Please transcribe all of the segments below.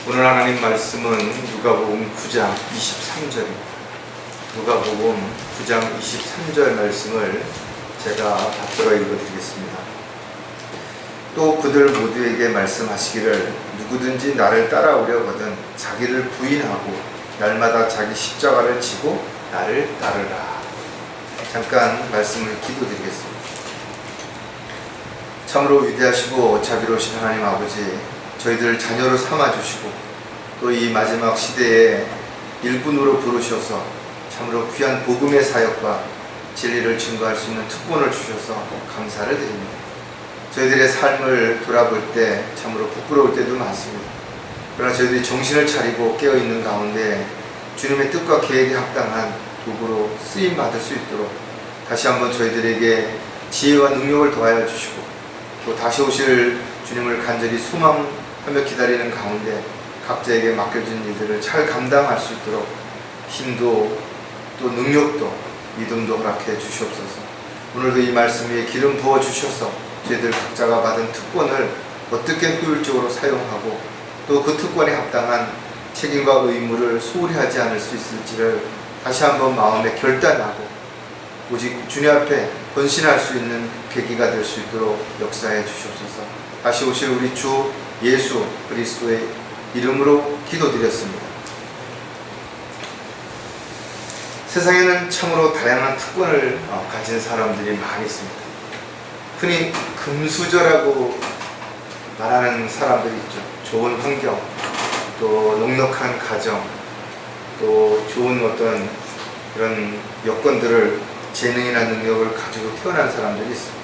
오늘 하나님 말씀은 누가복음 9장 23절입니다. 누가복음 9장 23절 말씀을 제가 받들어 읽어드리겠습니다. 또 그들 모두에게 말씀하시기를 누구든지 나를 따라오려거든 자기를 부인하고 날마다 자기 십자가를 지고 나를 따르라. 잠깐 말씀을 기도드리겠습니다. 참으로 위대하시고 자비로우신 하나님 아버지, 저희들 자녀로 삼아주시고 또 이 마지막 시대에 일꾼으로 부르셔서 참으로 귀한 복음의 사역과 진리를 증거할 수 있는 특권을 주셔서 감사를 드립니다. 저희들의 삶을 돌아볼 때 참으로 부끄러울 때도 많습니다. 그러나 저희들이 정신을 차리고 깨어있는 가운데 주님의 뜻과 계획에 합당한 도구로 쓰임받을 수 있도록 다시 한번 저희들에게 지혜와 능력을 더하여 주시고 또 다시 오실 주님을 간절히 소망하며 기다리는 가운데 각자에게 맡겨진 일들을 잘 감당할 수 있도록 힘도 또 능력도 믿음도 허락해 주시옵소서. 오늘도 이 말씀 위에 기름 부어 주셔서 저희들 각자가 받은 특권을 어떻게 효율적으로 사용하고 또 그 특권에 합당한 책임과 의무를 소홀히 하지 않을 수 있을지를 다시 한번 마음에 결단하고 오직 주님 앞에 헌신할 수 있는 계기가 될 수 있도록 역사해 주시옵소서. 다시 오실 우리 주 예수 그리스도의 이름으로 기도드렸습니다. 세상에는 참으로 다양한 특권을 가진 사람들이 많이 있습니다. 흔히 금수저라고 말하는 사람들이 있죠. 좋은 환경, 또 넉넉한 가정, 또 좋은 어떤 그런 여건들을 재능이나 능력을 가지고 태어난 사람들이 있습니다.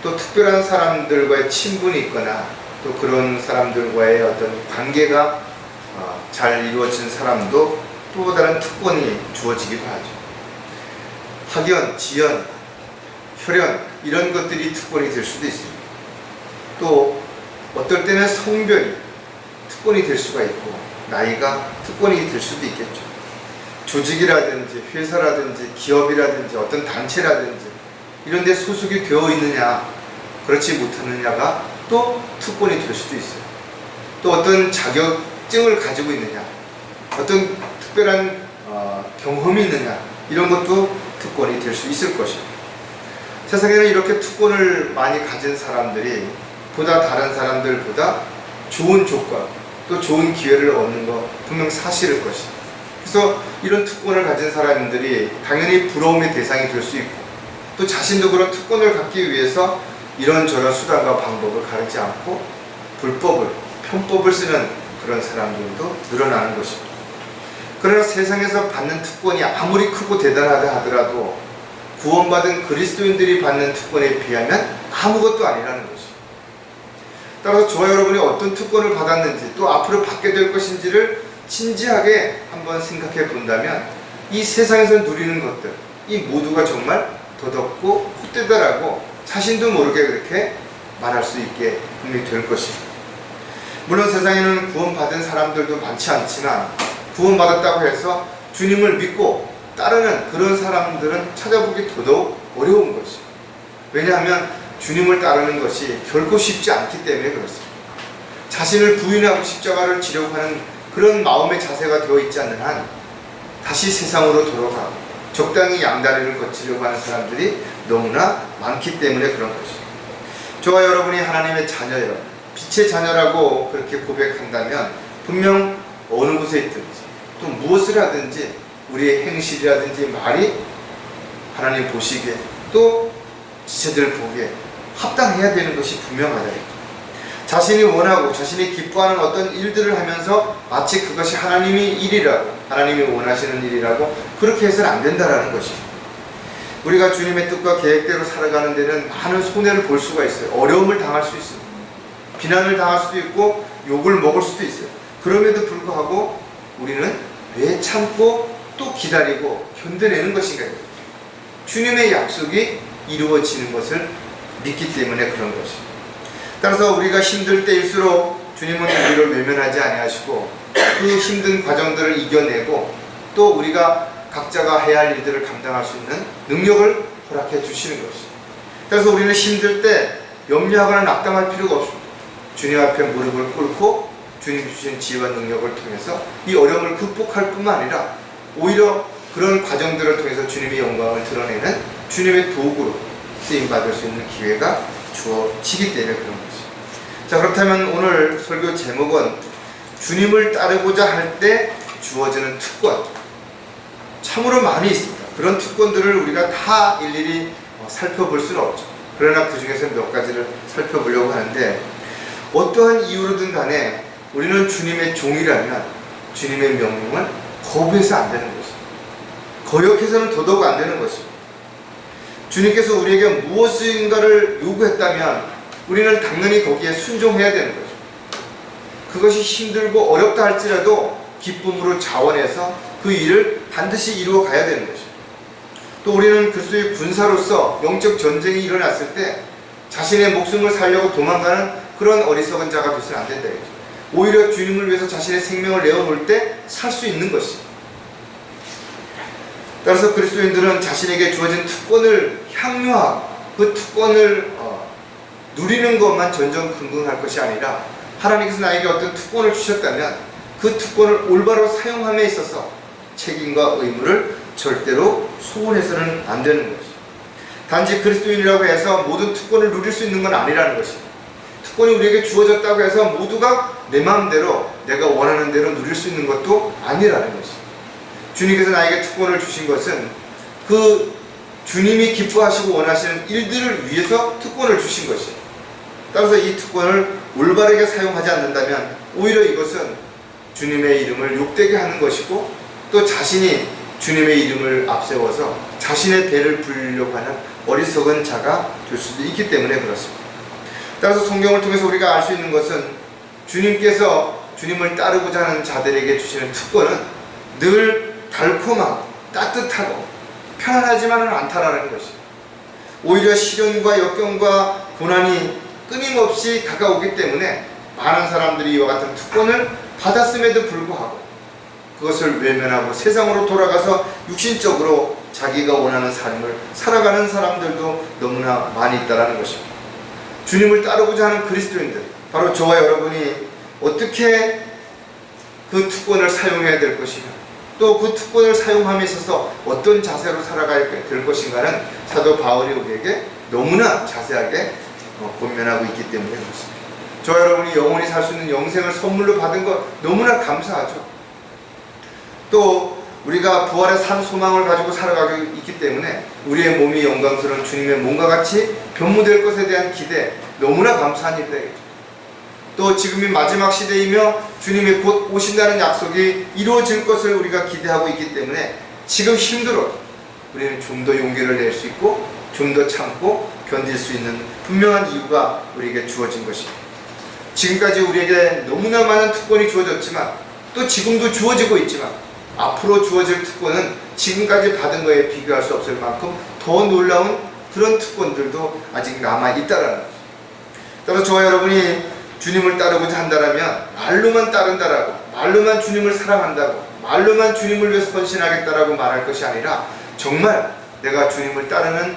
또 특별한 사람들과의 친분이 있거나 또 그런 사람들과의 어떤 관계가 잘 이루어진 사람도 또 다른 특권이 주어지기도 하죠. 학연, 지연, 혈연 이런 것들이 특권이 될 수도 있습니다. 또 어떨 때는 성별이 특권이 될 수가 있고 나이가 특권이 될 수도 있겠죠. 조직이라든지 회사라든지 기업이라든지 어떤 단체라든지 이런 데 소속이 되어 있느냐 그렇지 못하느냐가 또 특권이 될 수도 있어요. 또 어떤 자격증을 가지고 있느냐 어떤 특별한 경험이 있느냐 이런 것도 특권이 될 수 있을 것입니다. 세상에는 이렇게 특권을 많이 가진 사람들이 보다 다른 사람들보다 좋은 조건 또 좋은 기회를 얻는 것 분명 사실일 것입니다. 그래서 이런 특권을 가진 사람들이 당연히 부러움의 대상이 될 수 있고 또 자신도 그런 특권을 갖기 위해서 이런저런 수단과 방법을 가리지 않고 불법을, 편법을 쓰는 그런 사람들도 늘어나는 것입니다. 그러나 세상에서 받는 특권이 아무리 크고 대단하다 하더라도 구원받은 그리스도인들이 받는 특권에 비하면 아무것도 아니라는 것입니다. 따라서 저와 여러분이 어떤 특권을 받았는지 또 앞으로 받게 될 것인지를 진지하게 한번 생각해 본다면 이 세상에서 누리는 것들 이 모두가 정말 더덥고 헛되다라고 자신도 모르게 그렇게 말할 수 있게 분명히 될 것입니다. 물론 세상에는 구원받은 사람들도 많지 않지만 구원받았다고 해서 주님을 믿고 따르는 그런 사람들은 찾아보기 더더욱 어려운 것이죠. 왜냐하면 주님을 따르는 것이 결코 쉽지 않기 때문에 그렇습니다. 자신을 부인하고 십자가를 지려고 하는 그런 마음의 자세가 되어 있지 않는 한 다시 세상으로 돌아가고 적당히 양다리를 거치려고 하는 사람들이 너무나 많기 때문에 그런 것이죠. 저와 여러분이 하나님의 자녀예요. 빛의 자녀라고 그렇게 고백한다면 분명 어느 곳에 있든지 또 무엇을 하든지 우리의 행실이라든지 말이 하나님 보시기에 또 지체들 보기에 합당해야 되는 것이 분명하다. 자신이 원하고 자신이 기뻐하는 어떤 일들을 하면서 마치 그것이 하나님의 일이라고 하나님이 원하시는 일이라고 그렇게 해서는 안 된다라는 것입니다. 우리가 주님의 뜻과 계획대로 살아가는 데는 많은 손해를 볼 수가 있어요. 어려움을 당할 수 있습니다. 비난을 당할 수도 있고 욕을 먹을 수도 있어요. 그럼에도 불구하고 우리는 왜 참고 또 기다리고 견뎌내는 것인가요? 주님의 약속이 이루어지는 것을 믿기 때문에 그런 것입니다. 따라서 우리가 힘들 때일수록 주님은 우리를 외면하지 아니하시고 그 힘든 과정들을 이겨내고 또 우리가 각자가 해야 할 일들을 감당할 수 있는 능력을 허락해 주시는 것입니다. 그래서 우리는 힘들 때 염려하거나 낙담할 필요가 없습니다. 주님 앞에 무릎을 꿇고 주님 주신 지혜와 능력을 통해서 이 어려움을 극복할 뿐만 아니라 오히려 그런 과정들을 통해서 주님의 영광을 드러내는 주님의 도구로 쓰임받을 수 있는 기회가 주어지기 때문에 그런 거지. 자, 그렇다면 오늘 설교 제목은 주님을 따르고자 할 때 주어지는 특권. 참으로 많이 있습니다. 그런 특권들을 우리가 다 일일이 살펴볼 수는 없죠. 그러나 그 중에서 몇 가지를 살펴보려고 하는데, 어떠한 이유로든 간에 우리는 주님의 종이라면 주님의 명령을 거부해서 안 되는 것입니다. 거역해서는 더더욱 안 되는 것입니다. 주님께서 우리에게 무엇인가를 요구했다면 우리는 당연히 거기에 순종해야 되는 거죠. 그것이 힘들고 어렵다 할지라도 기쁨으로 자원해서 그 일을 반드시 이루어 가야 되는 것입니다. 또 우리는 그리스도의 군사로서 영적 전쟁이 일어났을 때 자신의 목숨을 살려고 도망가는 그런 어리석은 자가 되서는 안 된다. 오히려 주님을 위해서 자신의 생명을 내어놓을 때 살 수 있는 것입니다. 따라서 그리스도인들은 자신에게 주어진 특권을 향유하고 그 특권을 누리는 것만 전전긍긍할 것이 아니라, 하나님께서 나에게 어떤 특권을 주셨다면 그 특권을 올바로 사용함에 있어서 책임과 의무를 절대로 소홀해서는 안 되는 것입니다. 단지 그리스도인이라고 해서 모든 특권을 누릴 수 있는 건 아니라는 것입니다. 특권이 우리에게 주어졌다고 해서 모두가 내 마음대로 내가 원하는 대로 누릴 수 있는 것도 아니라는 것입니다. 주님께서 나에게 특권을 주신 것은 그 주님이 기뻐하시고 원하시는 일들을 위해서 특권을 주신 것이에요. 따라서 이 특권을 올바르게 사용하지 않는다면 오히려 이것은 주님의 이름을 욕되게 하는 것이고, 또 자신이 주님의 이름을 앞세워서 자신의 배를 불리려고 하는 어리석은 자가 될 수도 있기 때문에 그렇습니다. 따라서 성경을 통해서 우리가 알 수 있는 것은 주님께서 주님을 따르고자 하는 자들에게 주시는 특권은 늘 달콤하고 따뜻하고 편안하지만은 않다라는 것입니다. 오히려 시련과 역경과 고난이 끊임없이 다가오기 때문에 많은 사람들이 이와 같은 특권을 받았음에도 불구하고 그것을 외면하고 세상으로 돌아가서 육신적으로 자기가 원하는 삶을 살아가는 사람들도 너무나 많이 있다는 것입니다. 주님을 따르고자 하는 그리스도인들, 바로 저와 여러분이 어떻게 그 특권을 사용해야 될 것이며 또 그 특권을 사용함에 있어서 어떤 자세로 살아가야 될 것인가는 사도 바울이 우리에게 너무나 자세하게 권면하고 있기 때문에 그렇습니다. 저와 여러분이 영원히 살 수 있는 영생을 선물로 받은 것 너무나 감사하죠. 또 우리가 부활의 산 소망을 가지고 살아가고 있기 때문에 우리의 몸이 영광스러운 주님의 몸과 같이 변모될 것에 대한 기대 너무나 감사한 일이죠. 또 지금이 마지막 시대이며 주님이 곧 오신다는 약속이 이루어질 것을 우리가 기대하고 있기 때문에 지금 힘들어 우리는 좀 더 용기를 낼 수 있고 좀 더 참고 견딜 수 있는 분명한 이유가 우리에게 주어진 것입니다. 지금까지 우리에게 너무나 많은 특권이 주어졌지만 또 지금도 주어지고 있지만 앞으로 주어질 특권은 지금까지 받은 거에 비교할 수 없을 만큼 더 놀라운 그런 특권들도 아직 남아있다라는 것입니다. 따라서 저와 여러분이 주님을 따르고자 한다면 말로만 따른다라고, 말로만 주님을 사랑한다고, 말로만 주님을 위해서 헌신하겠다라고 말할 것이 아니라 정말 내가 주님을 따르는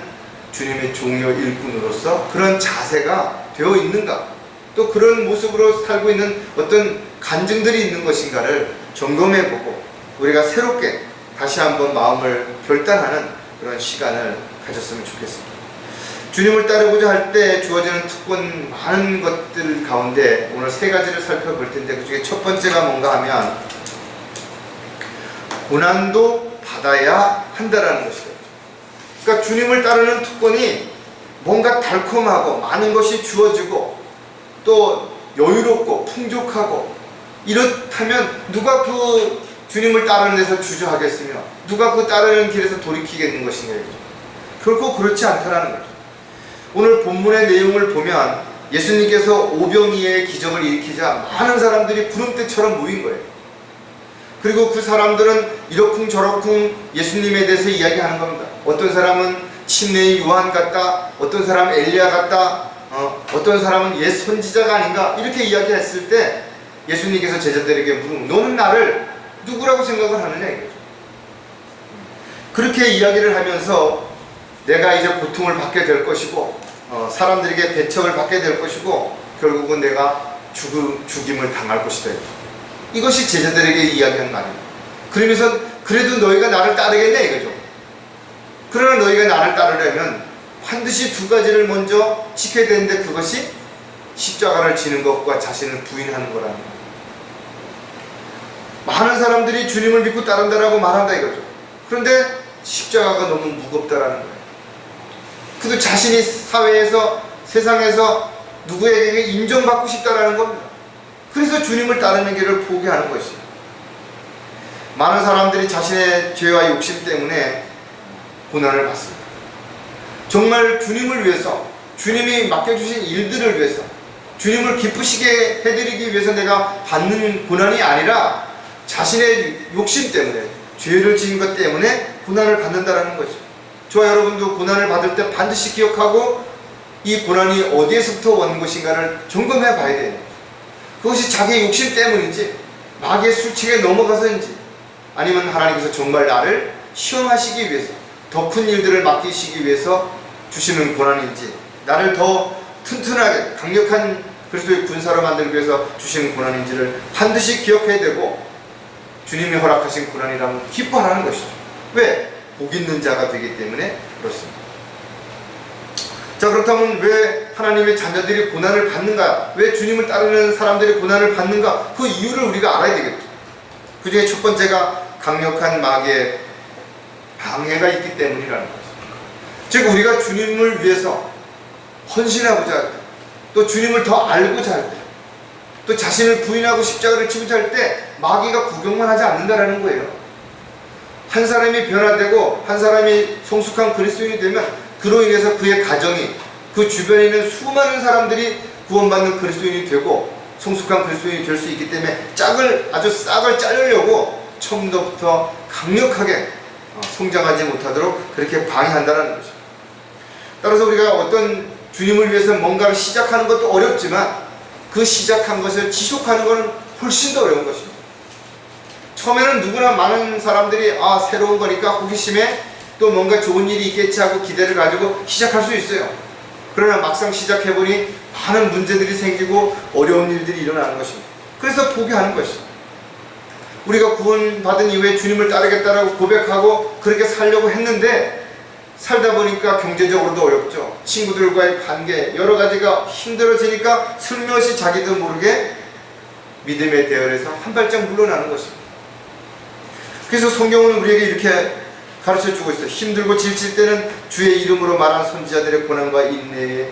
주님의 종이요 일꾼으로서 그런 자세가 되어 있는가, 또 그런 모습으로 살고 있는 어떤 간증들이 있는 것인가를 점검해보고 우리가 새롭게 다시 한번 마음을 결단하는 그런 시간을 가졌으면 좋겠습니다. 주님을 따르고자 할 때 주어지는 특권 많은 것들 가운데 오늘 세 가지를 살펴볼 텐데, 그 중에 첫 번째가 뭔가 하면 고난도 받아야 한다라는 것이죠. 그러니까 주님을 따르는 특권이 뭔가 달콤하고 많은 것이 주어지고 또 여유롭고 풍족하고 이렇다면 누가 그 주님을 따르는 데서 주저하겠으며 누가 그 따르는 길에서 돌이키겠는 것인가. 결코 그렇지 않다라는 거죠. 오늘 본문의 내용을 보면 예수님께서 오병이의 기적을 일으키자 많은 사람들이 구름대처럼 모인 거예요. 그리고 그 사람들은 이러쿵저러쿵 예수님에 대해서 이야기하는 겁니다. 어떤 사람은 침례의 요한 같다, 어떤 사람은 엘리야 같다, 어떤 사람은 옛 선지자가 아닌가, 이렇게 이야기했을 때 예수님께서 제자들에게 물으면 너는 나를 누구라고 생각을 하느냐 이거죠. 그렇게 이야기를 하면서 내가 이제 고통을 받게 될 것이고 사람들에게 배척을 받게 될 것이고 결국은 내가 죽임을 당할 것이다. 이것이 제자들에게 이야기한 말입니다. 그러면서 그래도 너희가 나를 따르겠냐 이거죠. 그러나 너희가 나를 따르려면 반드시 두 가지를 먼저 지켜야 되는데, 그것이 십자가를 지는 것과 자신을 부인하는 거라는 거예요. 많은 사람들이 주님을 믿고 따른다라고 말한다 이거죠. 그런데 십자가가 너무 무겁다라는 거예요. 그래도 자신이 사회에서, 세상에서 누구에게 인정받고 싶다라는 겁니다. 그래서 주님을 따르는 길을 포기하는 것이에요. 많은 사람들이 자신의 죄와 욕심 때문에 고난을 받습니다. 정말 주님을 위해서, 주님이 맡겨주신 일들을 위해서, 주님을 기쁘시게 해드리기 위해서 내가 받는 고난이 아니라 자신의 욕심 때문에, 죄를 지은 것 때문에 고난을 받는다는 거죠. 저와 여러분도 고난을 받을 때 반드시 기억하고 이 고난이 어디에서부터 오는 것인가를 점검해 봐야 돼요. 그것이 자기의 욕심 때문인지, 마귀의 술책에 넘어가서인지, 아니면 하나님께서 정말 나를 시험하시기 위해서, 더 큰 일들을 맡기시기 위해서 주시는 고난인지, 나를 더 튼튼하게 강력한 그리스도의 군사로 만들기 위해서 주시는 고난인지를 반드시 기억해야 되고, 주님이 허락하신 고난이라면 기뻐하라는 것이죠. 왜? 복 있는 자가 되기 때문에 그렇습니다. 자, 그렇다면 왜 하나님의 자녀들이 고난을 받는가? 왜 주님을 따르는 사람들이 고난을 받는가? 그 이유를 우리가 알아야 되겠죠. 그 중에 첫 번째가 강력한 마귀의 방해가 있기 때문이라는 거죠. 즉, 우리가 주님을 위해서 헌신하고자 할 때, 또 주님을 더 알고자 할 때, 또 자신을 부인하고 십자가를 지고자 할 때 마귀가 구경만 하지 않는다라는 거예요. 한 사람이 변화되고 한 사람이 성숙한 그리스도인이 되면 그로 인해서 그의 가정이, 그 주변에 있는 수많은 사람들이 구원받는 그리스도인이 되고 성숙한 그리스도인이 될 수 있기 때문에 아주 싹을 자르려고 처음부터 강력하게 성장하지 못하도록 그렇게 방해한다는 것입니다. 따라서 우리가 어떤 주님을 위해서 뭔가를 시작하는 것도 어렵지만 그 시작한 것을 지속하는 것은 훨씬 더 어려운 것입니다. 처음에는 누구나 많은 사람들이 새로운 거니까 호기심에 또 뭔가 좋은 일이 있겠지 하고 기대를 가지고 시작할 수 있어요. 그러나 막상 시작해보니 많은 문제들이 생기고 어려운 일들이 일어나는 것입니다. 그래서 포기하는 것이죠. 우리가 구원받은 이후에 주님을 따르겠다라고 고백하고 그렇게 살려고 했는데 살다 보니까 경제적으로도 어렵죠. 친구들과의 관계 여러 가지가 힘들어지니까 슬며시 자기도 모르게 믿음의 대열에서 한 발짝 물러나는 것입니다. 그래서 성경은 우리에게 이렇게 가르쳐주고 있어요. 힘들고 지칠 때는 주의 이름으로 말한 선지자들의 고난과 인내의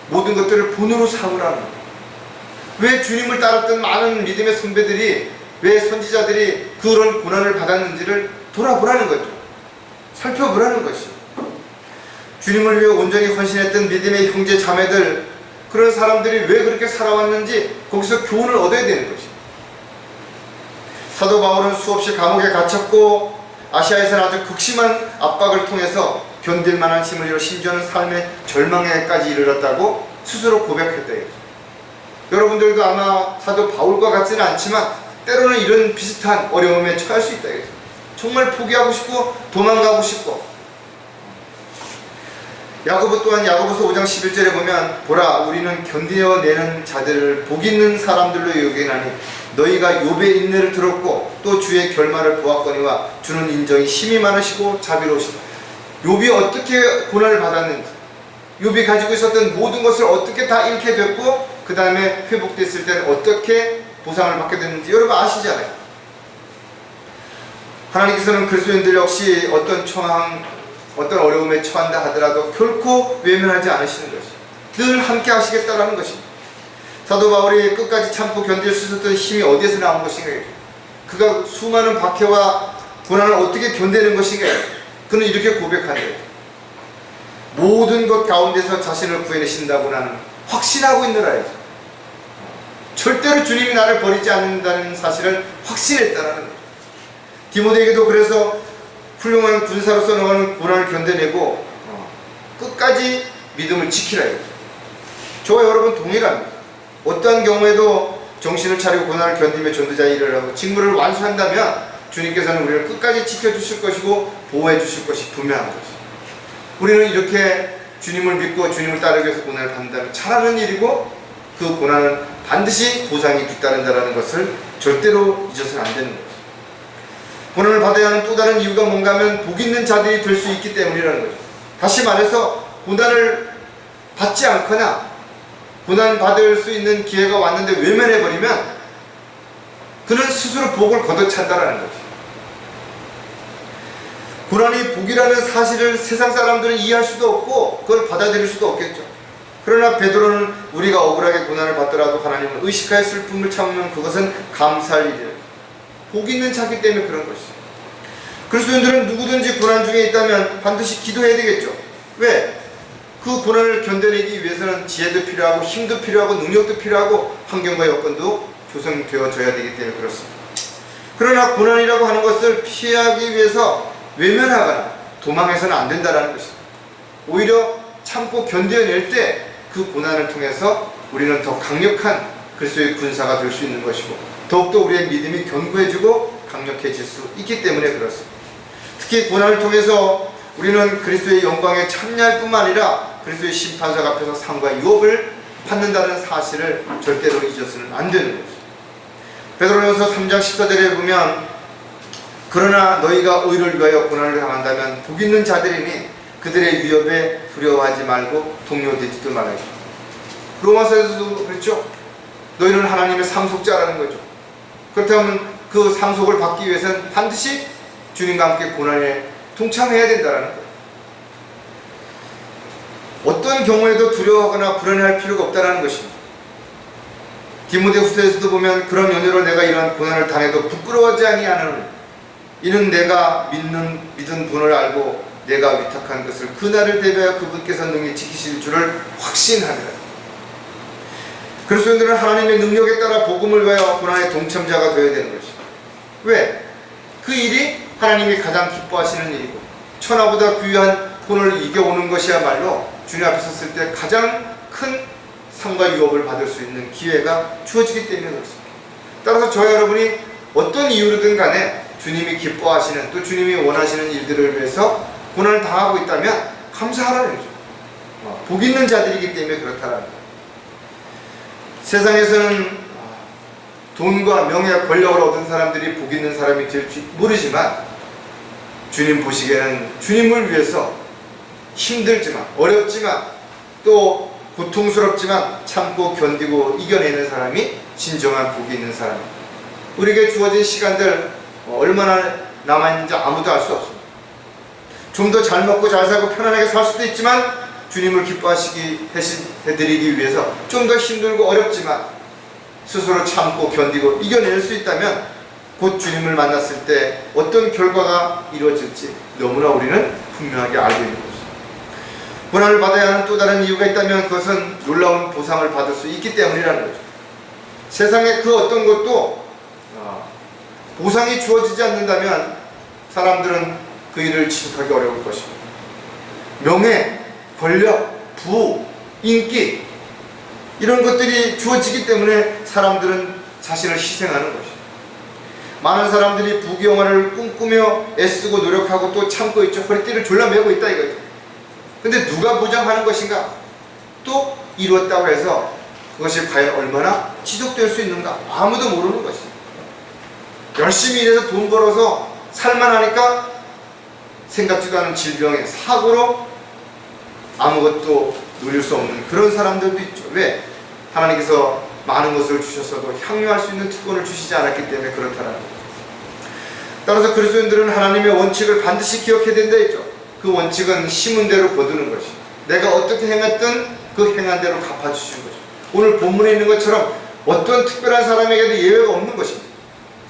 모든 것들을 본으로 삼으라는 거예요. 왜 주님을 따랐던 많은 믿음의 선배들이, 왜 선지자들이 그런 고난을 받았는지를 돌아보라는 거죠. 살펴보라는 것이죠. 주님을 위해 온전히 헌신했던 믿음의 형제 자매들, 그런 사람들이 왜 그렇게 살아왔는지 거기서 교훈을 얻어야 되는 것이죠. 사도 바울은 수없이 감옥에 갇혔고 아시아에서는 아주 극심한 압박을 통해서 견딜 만한 힘을 잃어 심지어는 삶의 절망에까지 이르렀다고 스스로 고백했다. 여러분들도 아마 사도 바울과 같지는 않지만 때로는 이런 비슷한 어려움에 처할 수 있다. 정말 포기하고 싶고 도망가고 싶고. 야고보 또한 야고보서 5장 11절에 보면 보라 우리는 견디어내는 자들을 복 있는 사람들로 여기나니 너희가 욥의 인내를 들었고 또 주의 결말을 보았거니와 주는 인정이 힘이 많으시고 자비로우시다. 욥이 어떻게 고난을 받았는지, 욥이 가지고 있었던 모든 것을 어떻게 다 잃게 됐고 그 다음에 회복됐을 때는 어떻게 보상을 받게 됐는지 여러분 아시잖아요. 하나님께서는 그리스도인들 역시 어떤 처함, 어떤 어려움에 처한다 하더라도 결코 외면하지 않으시는 것이, 늘 함께 하시겠다라는 것입니다. 사도 바울이 끝까지 참고 견딜 수 있었던 힘이 어디에서 나온 것인가? 그가 수많은 박해와 고난을 어떻게 견디는 것인가? 그는 이렇게 고백하네요. 모든 것 가운데서 자신을 구해내신다고 나는 확신하고 있느라. 절대로 주님이 나를 버리지 않는다는 사실을 확신했다는 거죠. 디모데에게도 그래서 훌륭한 군사로서 너는 고난을 견뎌내고 끝까지 믿음을 지키라. 저와 여러분 동일합니다. 어떠한 경우에도 정신을 차리고 고난을 견디며 전도자의 일을 하고 직무를 완수한다면 주님께서는 우리를 끝까지 지켜주실 것이고 보호해 주실 것이 분명한 것이죠. 우리는 이렇게 주님을 믿고 주님을 따르기 위해서 고난을 받는다면 잘하는 일이고 그 고난은 반드시 보상이 뒤따른다는 것을 절대로 잊어서는 안 되는 거죠. 고난을 받아야 하는 또 다른 이유가 뭔가 하면 복 있는 자들이 될 수 있기 때문이라는 거죠. 다시 말해서 고난을 받지 않거나 고난 받을 수 있는 기회가 왔는데 외면해버리면 그는 스스로 복을 걷어찬다라는 거죠. 고난이 복이라는 사실을 세상 사람들은 이해할 수도 없고 그걸 받아들일 수도 없겠죠. 그러나 베드로는 우리가 억울하게 고난을 받더라도 하나님을 의식하여 슬픔을 참으면 그것은 감사할 일이에요. 복 있는 자기 때문에 그런 것이죠. 그리스도인들은 누구든지 고난 중에 있다면 반드시 기도해야 되겠죠. 왜? 그 고난을 견뎌내기 위해서는 지혜도 필요하고 힘도 필요하고 능력도 필요하고 환경과 여건도 조성되어져야 되기 때문에 그렇습니다. 그러나 고난이라고 하는 것을 피하기 위해서 외면하거나 도망해서는 안 된다는 것입니다. 오히려 참고 견뎌낼 때 그 고난을 통해서 우리는 더 강력한 그리스도의 군사가 될 수 있는 것이고 더욱더 우리의 믿음이 견고해지고 강력해질 수 있기 때문에 그렇습니다. 특히 고난을 통해서 우리는 그리스도의 영광에 참여할 뿐만 아니라 그리스도의 심판석 앞에서 상과 유업을 받는다는 사실을 절대로 잊어서는 안 되는 것입니다. 베드로전서 3장 14절에 보면 그러나 너희가 의를 위하여 고난을 당한다면 복 있는 자들이니 그들의 위협에 두려워하지 말고 동요되지도 말아요. 로마서에서도 그랬죠. 너희는 하나님의 상속자라는 거죠. 그렇다면 그 상속을 받기 위해서는 반드시 주님과 함께 고난에 동참해야 된다는 거예요. 어떤 경우에도 두려워하거나 불안해할 필요가 없다는 것입니다. 디모데후서에서도 보면 그런 연유로 내가 이러한 고난을 당해도 부끄러워하지 아니하노니 이는 내가 믿은 분을 알고 내가 위탁한 것을 그날을 대비하여 그분께서 능히 지키실 줄을 확신하리라. 그리스도인들은 하나님의 능력에 따라 복음을 위하여 고난의 동참자가 되어야 되는 것입니다. 왜? 그 일이 하나님이 가장 기뻐하시는 일이고 천하보다 귀한 혼을 이겨오는 것이야말로 주님 앞에 섰을 때 가장 큰 상과 유업을 받을 수 있는 기회가 주어지기 때문에 그렇습니다. 따라서 저와 여러분이 어떤 이유로든 간에 주님이 기뻐하시는 또 주님이 원하시는 일들을 위해서 고난을 당하고 있다면 감사하라는 거죠. 복 있는 자들이기 때문에 그렇다라는 거예요. 세상에서는 돈과 명예, 권력을 얻은 사람들이 복 있는 사람이 될지 모르지만 주님 보시기에는 주님을 위해서 힘들지만 어렵지만 또 고통스럽지만 참고 견디고 이겨내는 사람이 진정한 복이 있는 사람입니다. 우리에게 주어진 시간들 얼마나 남아있는지 아무도 알 수 없습니다. 좀 더 잘 먹고 잘 살고 편안하게 살 수도 있지만 주님을 기뻐하시게 해드리기 위해서 좀 더 힘들고 어렵지만 스스로 참고 견디고 이겨낼 수 있다면 곧 주님을 만났을 때 어떤 결과가 이루어질지 너무나 우리는 분명하게 알고 있는 것입니다. 고난을 받아야 하는 또 다른 이유가 있다면 그것은 놀라운 보상을 받을 수 있기 때문이라는 거죠. 세상에 그 어떤 것도 보상이 주어지지 않는다면 사람들은 그 일을 지속하기 어려울 것입니다. 명예, 권력, 부, 인기 이런 것들이 주어지기 때문에 사람들은 자신을 희생하는 것입니다. 많은 사람들이 부귀영화를 꿈꾸며 애쓰고 노력하고 또 참고 있죠. 허리띠를 졸라매고 있다 이거죠. 근데 누가 보장하는 것인가? 또 이루었다고 해서 그것이 과연 얼마나 지속될 수 있는가? 아무도 모르는 것입니다. 열심히 일해서 돈 벌어서 살만하니까 생각지도 않은 질병에 사고로 아무것도 누릴 수 없는 그런 사람들도 있죠. 왜? 하나님께서 많은 것을 주셨어도 향유할 수 있는 특권을 주시지 않았기 때문에 그렇다는 거죠. 따라서 그리스도인들은 하나님의 원칙을 반드시 기억해야 된다 했죠. 그 원칙은 심은 대로 거두는 것입니다. 내가 어떻게 행했든 그 행한 대로 갚아주시는 것입니다. 오늘 본문에 있는 것처럼 어떤 특별한 사람에게도 예외가 없는 것입니다.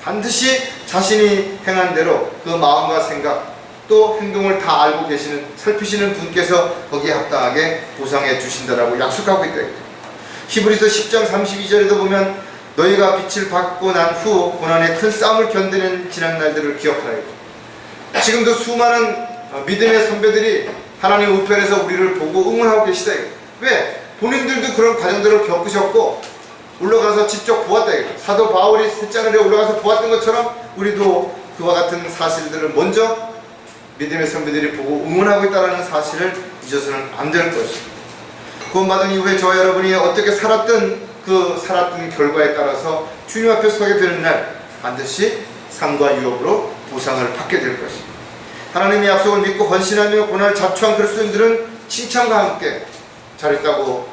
반드시 자신이 행한 대로 그 마음과 생각 또 행동을 다 알고 계시는 살피시는 분께서 거기에 합당하게 보상해 주신다라고 약속하고 있다. 히브리서 10장 32절에도 보면 너희가 빛을 받고 난 후 고난의 큰 싸움을 견디는 지난 날들을 기억하라. 지금도 수많은 믿음의 선배들이 하나님 우편에서 우리를 보고 응원하고 계시다. 왜? 본인들도 그런 과정들을 겪으셨고 올라가서 직접 보았다. 사도 바울이 셋장을에 올라가서 보았던 것처럼 우리도 그와 같은 사실들을 먼저 믿음의 선배들이 보고 응원하고 있다는 사실을 잊어서는 안 될 것입니다. 구원받은 이후에 저와 여러분이 어떻게 살았든 그 살았던 결과에 따라서 주님 앞에 서게 되는 날 반드시 상과 유업으로 보상을 받게 될 것입니다. 하나님의 약속을 믿고 헌신하며 고난을 자초한 그리스도인들은 칭찬과 함께 잘했다고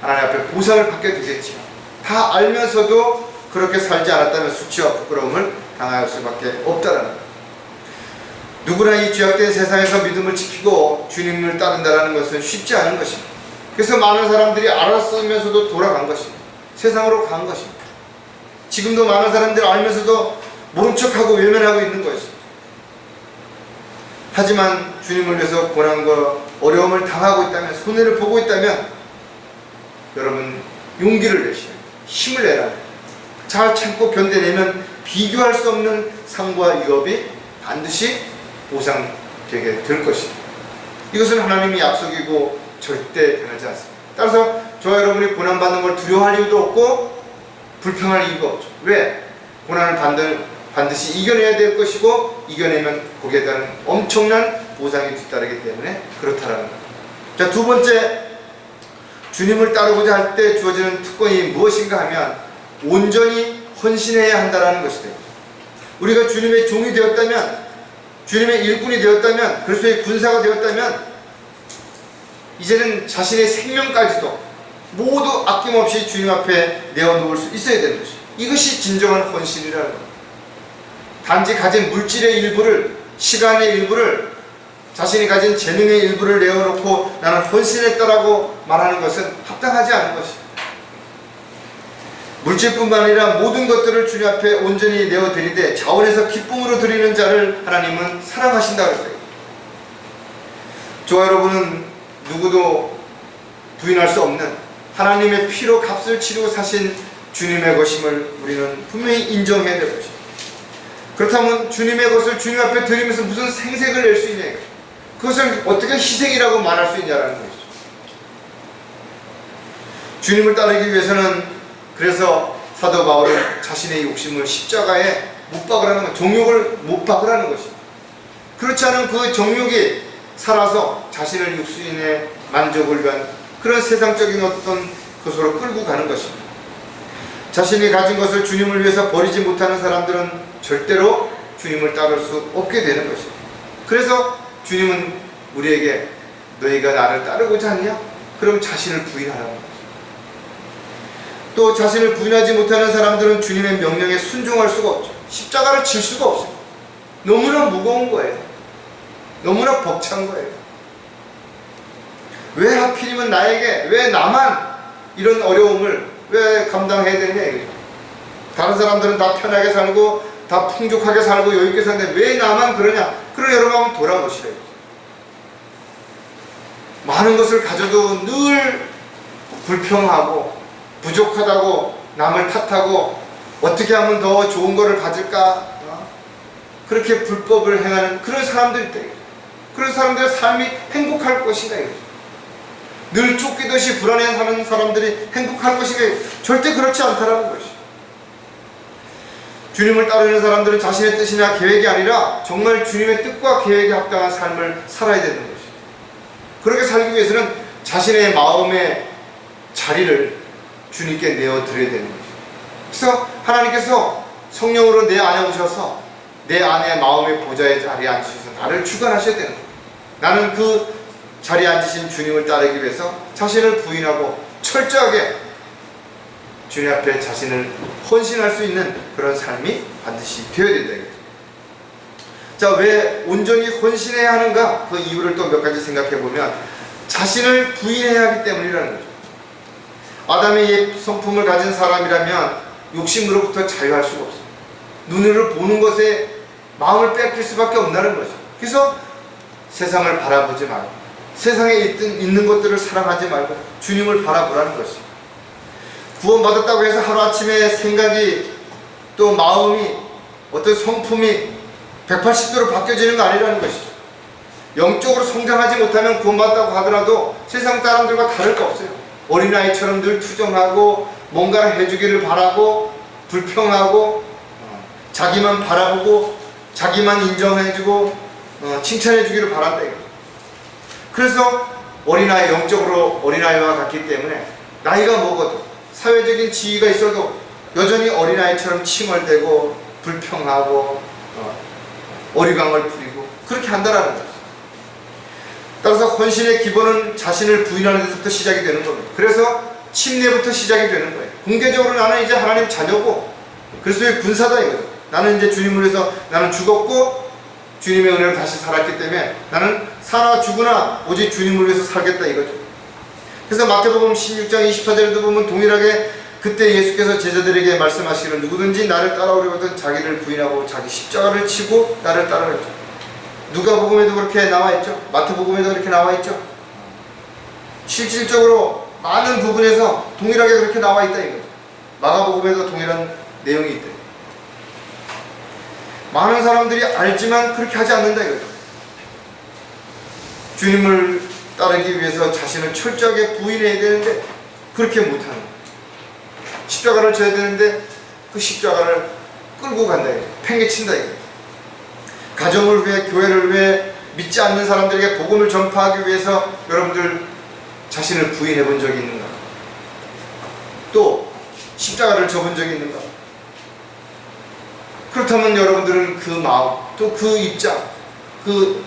하나님 앞에 보상을 받게 되겠지만, 다 알면서도 그렇게 살지 않았다면 수치와 부끄러움을 당할 수밖에 없다는 것. 누구나 이 죄악된 세상에서 믿음을 지키고 주님을 따른다는 것은 쉽지 않은 것입니다. 그래서 많은 사람들이 알았으면서도 돌아간 것입니다. 세상으로 간 것입니다. 지금도 많은 사람들이 알면서도 모른 척하고 외면하고 있는 것입니다. 하지만 주님을 위해서 고난과 어려움을 당하고 있다면, 손해를 보고 있다면 여러분 용기를 내시고 힘을 내라. 잘 참고 견뎌내면 비교할 수 없는 상과 유업이 반드시 보상되게 될 것입니다. 이것은 하나님의 약속이고 절대 변하지 않습니다. 따라서 저와 여러분이 고난받는 걸 두려워할 이유도 없고 불평할 이유가 없죠. 왜? 고난을 반드시 이겨내야 될 것이고, 이겨내면 거기에 따른 엄청난 보상이 뒤따르기 때문에 그렇다라는 겁니다. 자, 두 번째, 주님을 따르고자 할 때 주어지는 특권이 무엇인가 하면 온전히 헌신해야 한다는 것이 됩니다. 우리가 주님의 종이 되었다면, 주님의 일꾼이 되었다면, 그리스도의 군사가 되었다면 이제는 자신의 생명까지도 모두 아낌없이 주님 앞에 내어놓을 수 있어야 되는 것입니다. 이것이 진정한 헌신이라는 겁니다. 단지 가진 물질의 일부를, 시간의 일부를, 자신이 가진 재능의 일부를 내어놓고 나는 헌신했다라고 말하는 것은 합당하지 않은 것입니다. 물질뿐만 아니라 모든 것들을 주님 앞에 온전히 내어드리되 자원에서 기쁨으로 드리는 자를 하나님은 사랑하신다고 했어요. 저와 여러분은 누구도 부인할 수 없는 하나님의 피로 값을 치르고 사신 주님의 것임을 우리는 분명히 인정해야 될 것입니다. 그렇다면 주님의 것을 주님 앞에 드리면서 무슨 생색을 낼 수 있냐, 그것을 어떻게 희생이라고 말할 수 있냐라는 것이죠. 주님을 따르기 위해서는, 그래서 사도 바울은 자신의 욕심을 십자가에 못 박으라는 것, 정욕을 못 박으라는 것입니다. 그렇지 않은 그 정욕이 살아서 자신을 육신의 만족을 위한 그런 세상적인 어떤 것으로 끌고 가는 것입니다. 자신이 가진 것을 주님을 위해서 버리지 못하는 사람들은 절대로 주님을 따를 수 없게 되는 것입니다. 그래서 주님은 우리에게 너희가 나를 따르고자 하냐? 그럼 자신을 부인하라는 것입니다. 또 자신을 부인하지 못하는 사람들은 주님의 명령에 순종할 수가 없죠. 십자가를 질 수가 없어요. 너무나 무거운 거예요. 너무나 벅찬 거예요. 왜 하필이면 나에게, 왜 나만 이런 어려움을 왜 감당해야 되느냐 이거죠. 다른 사람들은 다 편하게 살고 다 풍족하게 살고 여유있게 사는데 왜 나만 그러냐. 그럼 여러분 한번 돌아보시래요. 많은 것을 가져도 늘 불평하고 부족하다고 남을 탓하고 어떻게 하면 더 좋은 거를 가질까, 그렇게 불법을 행하는 그런 사람들이 있다. 그런 사람들의 삶이 행복할 것인가 이거죠. 늘 쫓기듯이 불안해하는 사람들이 행복할 것인가, 절대 그렇지 않다라는 것이. 주님을 따르는 사람들은 자신의 뜻이나 계획이 아니라 정말 주님의 뜻과 계획에 합당한 삶을 살아야 되는 것이. 그렇게 살기 위해서는 자신의 마음의 자리를 주님께 내어드려야 되는 것이. 그래서 하나님께서 성령으로 내 안에 오셔서 내 안에 마음의 보좌의 자리에 앉으셔서 나를 주관하셔야 되는 거예요. 나는 그 자리에 앉으신 주님을 따르기 위해서 자신을 부인하고 철저하게 주님 앞에 자신을 헌신할 수 있는 그런 삶이 반드시 되어야 된다 이거죠. 자, 왜 온전히 헌신해야 하는가? 그 이유를 또 몇 가지 생각해 보면 자신을 부인해야 하기 때문이라는 거죠. 아담의 옛 성품을 가진 사람이라면 욕심으로부터 자유할 수가 없어요. 눈으로 보는 것에 마음을 뺏길 수밖에 없다는 거죠. 그래서 세상을 바라보지 말고 세상에 있는 것들을 사랑하지 말고 주님을 바라보라는 것이. 구원받았다고 해서 하루아침에 생각이 또 마음이 어떤 성품이 180도로 바뀌어지는 거 아니라는 것이죠. 영적으로 성장하지 못하면 구원받았다고 하더라도 세상 사람들과 다를 거 없어요. 어린아이처럼 늘 투정하고 뭔가를 해주기를 바라고 불평하고 자기만 바라보고 자기만 인정해주고 칭찬해주기를 바란다 이거죠. 그래서 어린아이, 영적으로 어린아이와 같기 때문에 나이가 먹어도 사회적인 지위가 있어도 여전히 어린아이처럼 칭얼대고 불평하고 어리광을 부리고 그렇게 한다라는 거죠. 따라서 헌신의 기본은 자신을 부인하는 데서부터 시작이 되는 겁니다. 그래서 침례부터 시작이 되는 거예요. 공개적으로 나는 이제 하나님 자녀고 그리스도의 군사다 이거죠. 나는 이제 주님을 위해서 나는 죽었고 주님의 은혜로 다시 살았기 때문에 나는 사나 죽으나 오직 주님을 위해서 살겠다 이거죠. 그래서 마태복음 16장 24절에도 보면 동일하게 그때 예수께서 제자들에게 말씀하시기를 누구든지 나를 따라오려거든 자기를 부인하고 자기 십자가를 치고 나를 따르랬죠. 누가복음에도 그렇게 나와있죠. 마태복음에도 그렇게 나와있죠. 실질적으로 많은 부분에서 동일하게 그렇게 나와있다 이거죠. 마가복음에도 동일한 내용이 있다. 많은 사람들이 알지만 그렇게 하지 않는다 이거죠. 주님을 따르기 위해서 자신을 철저하게 부인해야 되는데 그렇게 못하는 거예요. 십자가를 져야 되는데 그 십자가를 끌고 간다 이거죠. 팽개친다 이거죠. 가정을 위해, 교회를 위해, 믿지 않는 사람들에게 복음을 전파하기 위해서 여러분들 자신을 부인해 본 적이 있는가? 또 십자가를 져본 적이 있는가? 그렇다면 여러분들은 그 마음, 또 그 입장, 그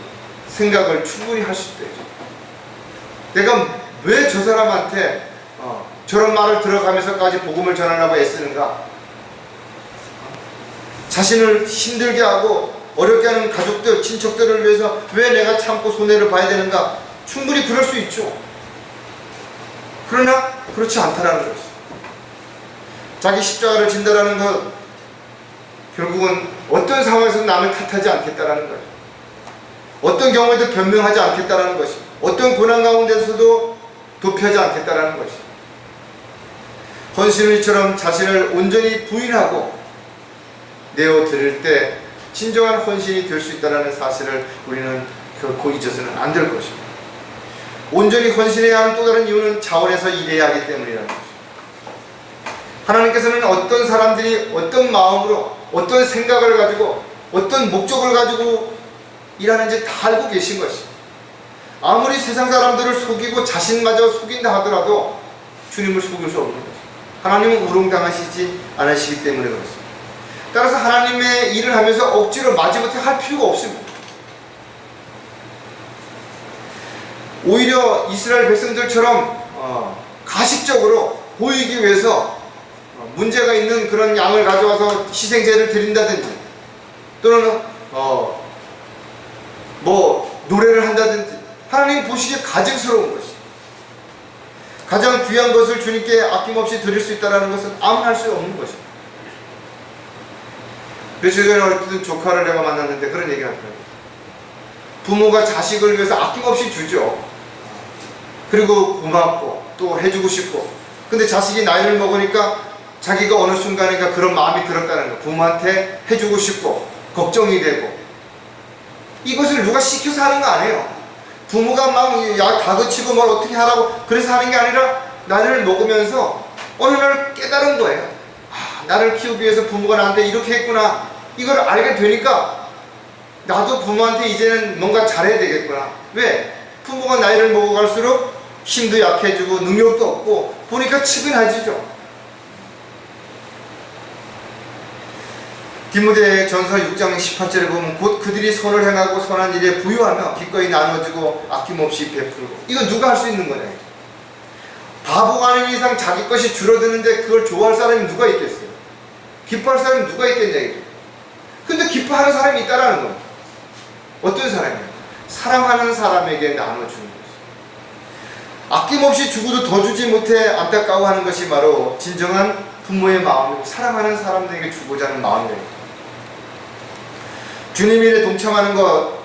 생각을 충분히 할 수 있죠. 내가 왜 저 사람한테 저런 말을 들어가면서까지 복음을 전하려고 애쓰는가? 자신을 힘들게 하고 어렵게 하는 가족들, 친척들을 위해서 왜 내가 참고 손해를 봐야 되는가? 충분히 그럴 수 있죠. 그러나 그렇지 않다라는 것이. 자기 십자가를 진다라는 것, 결국은 어떤 상황에서 남을 탓하지 않겠다라는 거죠. 어떤 경우에도 변명하지 않겠다라는 것입니다. 어떤 고난 가운데서도 도피하지 않겠다라는 것입니다. 헌신의처럼 자신을 온전히 부인하고 내어드릴 때 진정한 헌신이 될 수 있다는 사실을 우리는 결코 잊어서는 안 될 것입니다. 온전히 헌신해야 하는 또 다른 이유는 자원에서 일해야 하기 때문이라는 것입니다. 하나님께서는 어떤 사람들이 어떤 마음으로 어떤 생각을 가지고 어떤 목적을 가지고 일하는지 다 알고 계신 것입니다. 아무리 세상 사람들을 속이고 자신마저 속인다 하더라도 주님을 속일 수 없는 것입니다. 하나님은 우롱당하시지 않으시기 때문에 그렇습니다. 따라서 하나님의 일을 하면서 억지로 마지못해 할 필요가 없습니다. 오히려 이스라엘 백성들처럼 가식적으로 보이기 위해서 문제가 있는 그런 양을 가져와서 희생제를 드린다든지 또는 노래를 한다든지 하나님 보시기에 가증스러운 것이 가장 귀한 것을 주님께 아낌없이 드릴 수 있다는 것은 아무나 할 수 없는 것입니다. 며칠 전에 어떤 조카를 내가 만났는데 그런 얘기를 하더라고요. 부모가 자식을 위해서 아낌없이 주죠. 그리고 고맙고 또 해주고 싶고, 근데 자식이 나이를 먹으니까 자기가 어느 순간인가 그런 마음이 들었다는 거예요. 부모한테 해주고 싶고 걱정이 되고. 이것을 누가 시켜서 하는 거 아니에요. 부모가 막 다그치고 뭘 어떻게 하라고 그래서 하는 게 아니라 나이를 먹으면서 어느 날 깨달은 거예요. 나를 키우기 위해서 부모가 나한테 이렇게 했구나. 이걸 알게 되니까 나도 부모한테 이제는 뭔가 잘해야 되겠구나. 왜? 부모가 나이를 먹어갈수록 힘도 약해지고 능력도 없고 보니까 측은해지죠. 디모데 전서 6장 18절에 보면 곧 그들이 선을 행하고 선한 일에 부유하며 기꺼이 나눠주고 아낌없이 베풀고. 이건 누가 할 수 있는 거냐. 바보가 아닌 이상 자기 것이 줄어드는데 그걸 좋아할 사람이 누가 있겠어요? 기뻐할 사람이 누가 있겠냐. 근데 기뻐하는 사람이 있다라는 거예요. 어떤 사람이에요? 사랑하는 사람에게 나눠주는 거죠. 아낌없이 주고도 더 주지 못해 안타까워하는 것이 바로 진정한 부모의 마음이고 사랑하는 사람들에게 주고자 하는 마음이에요. 주님 일에 동참하는 것,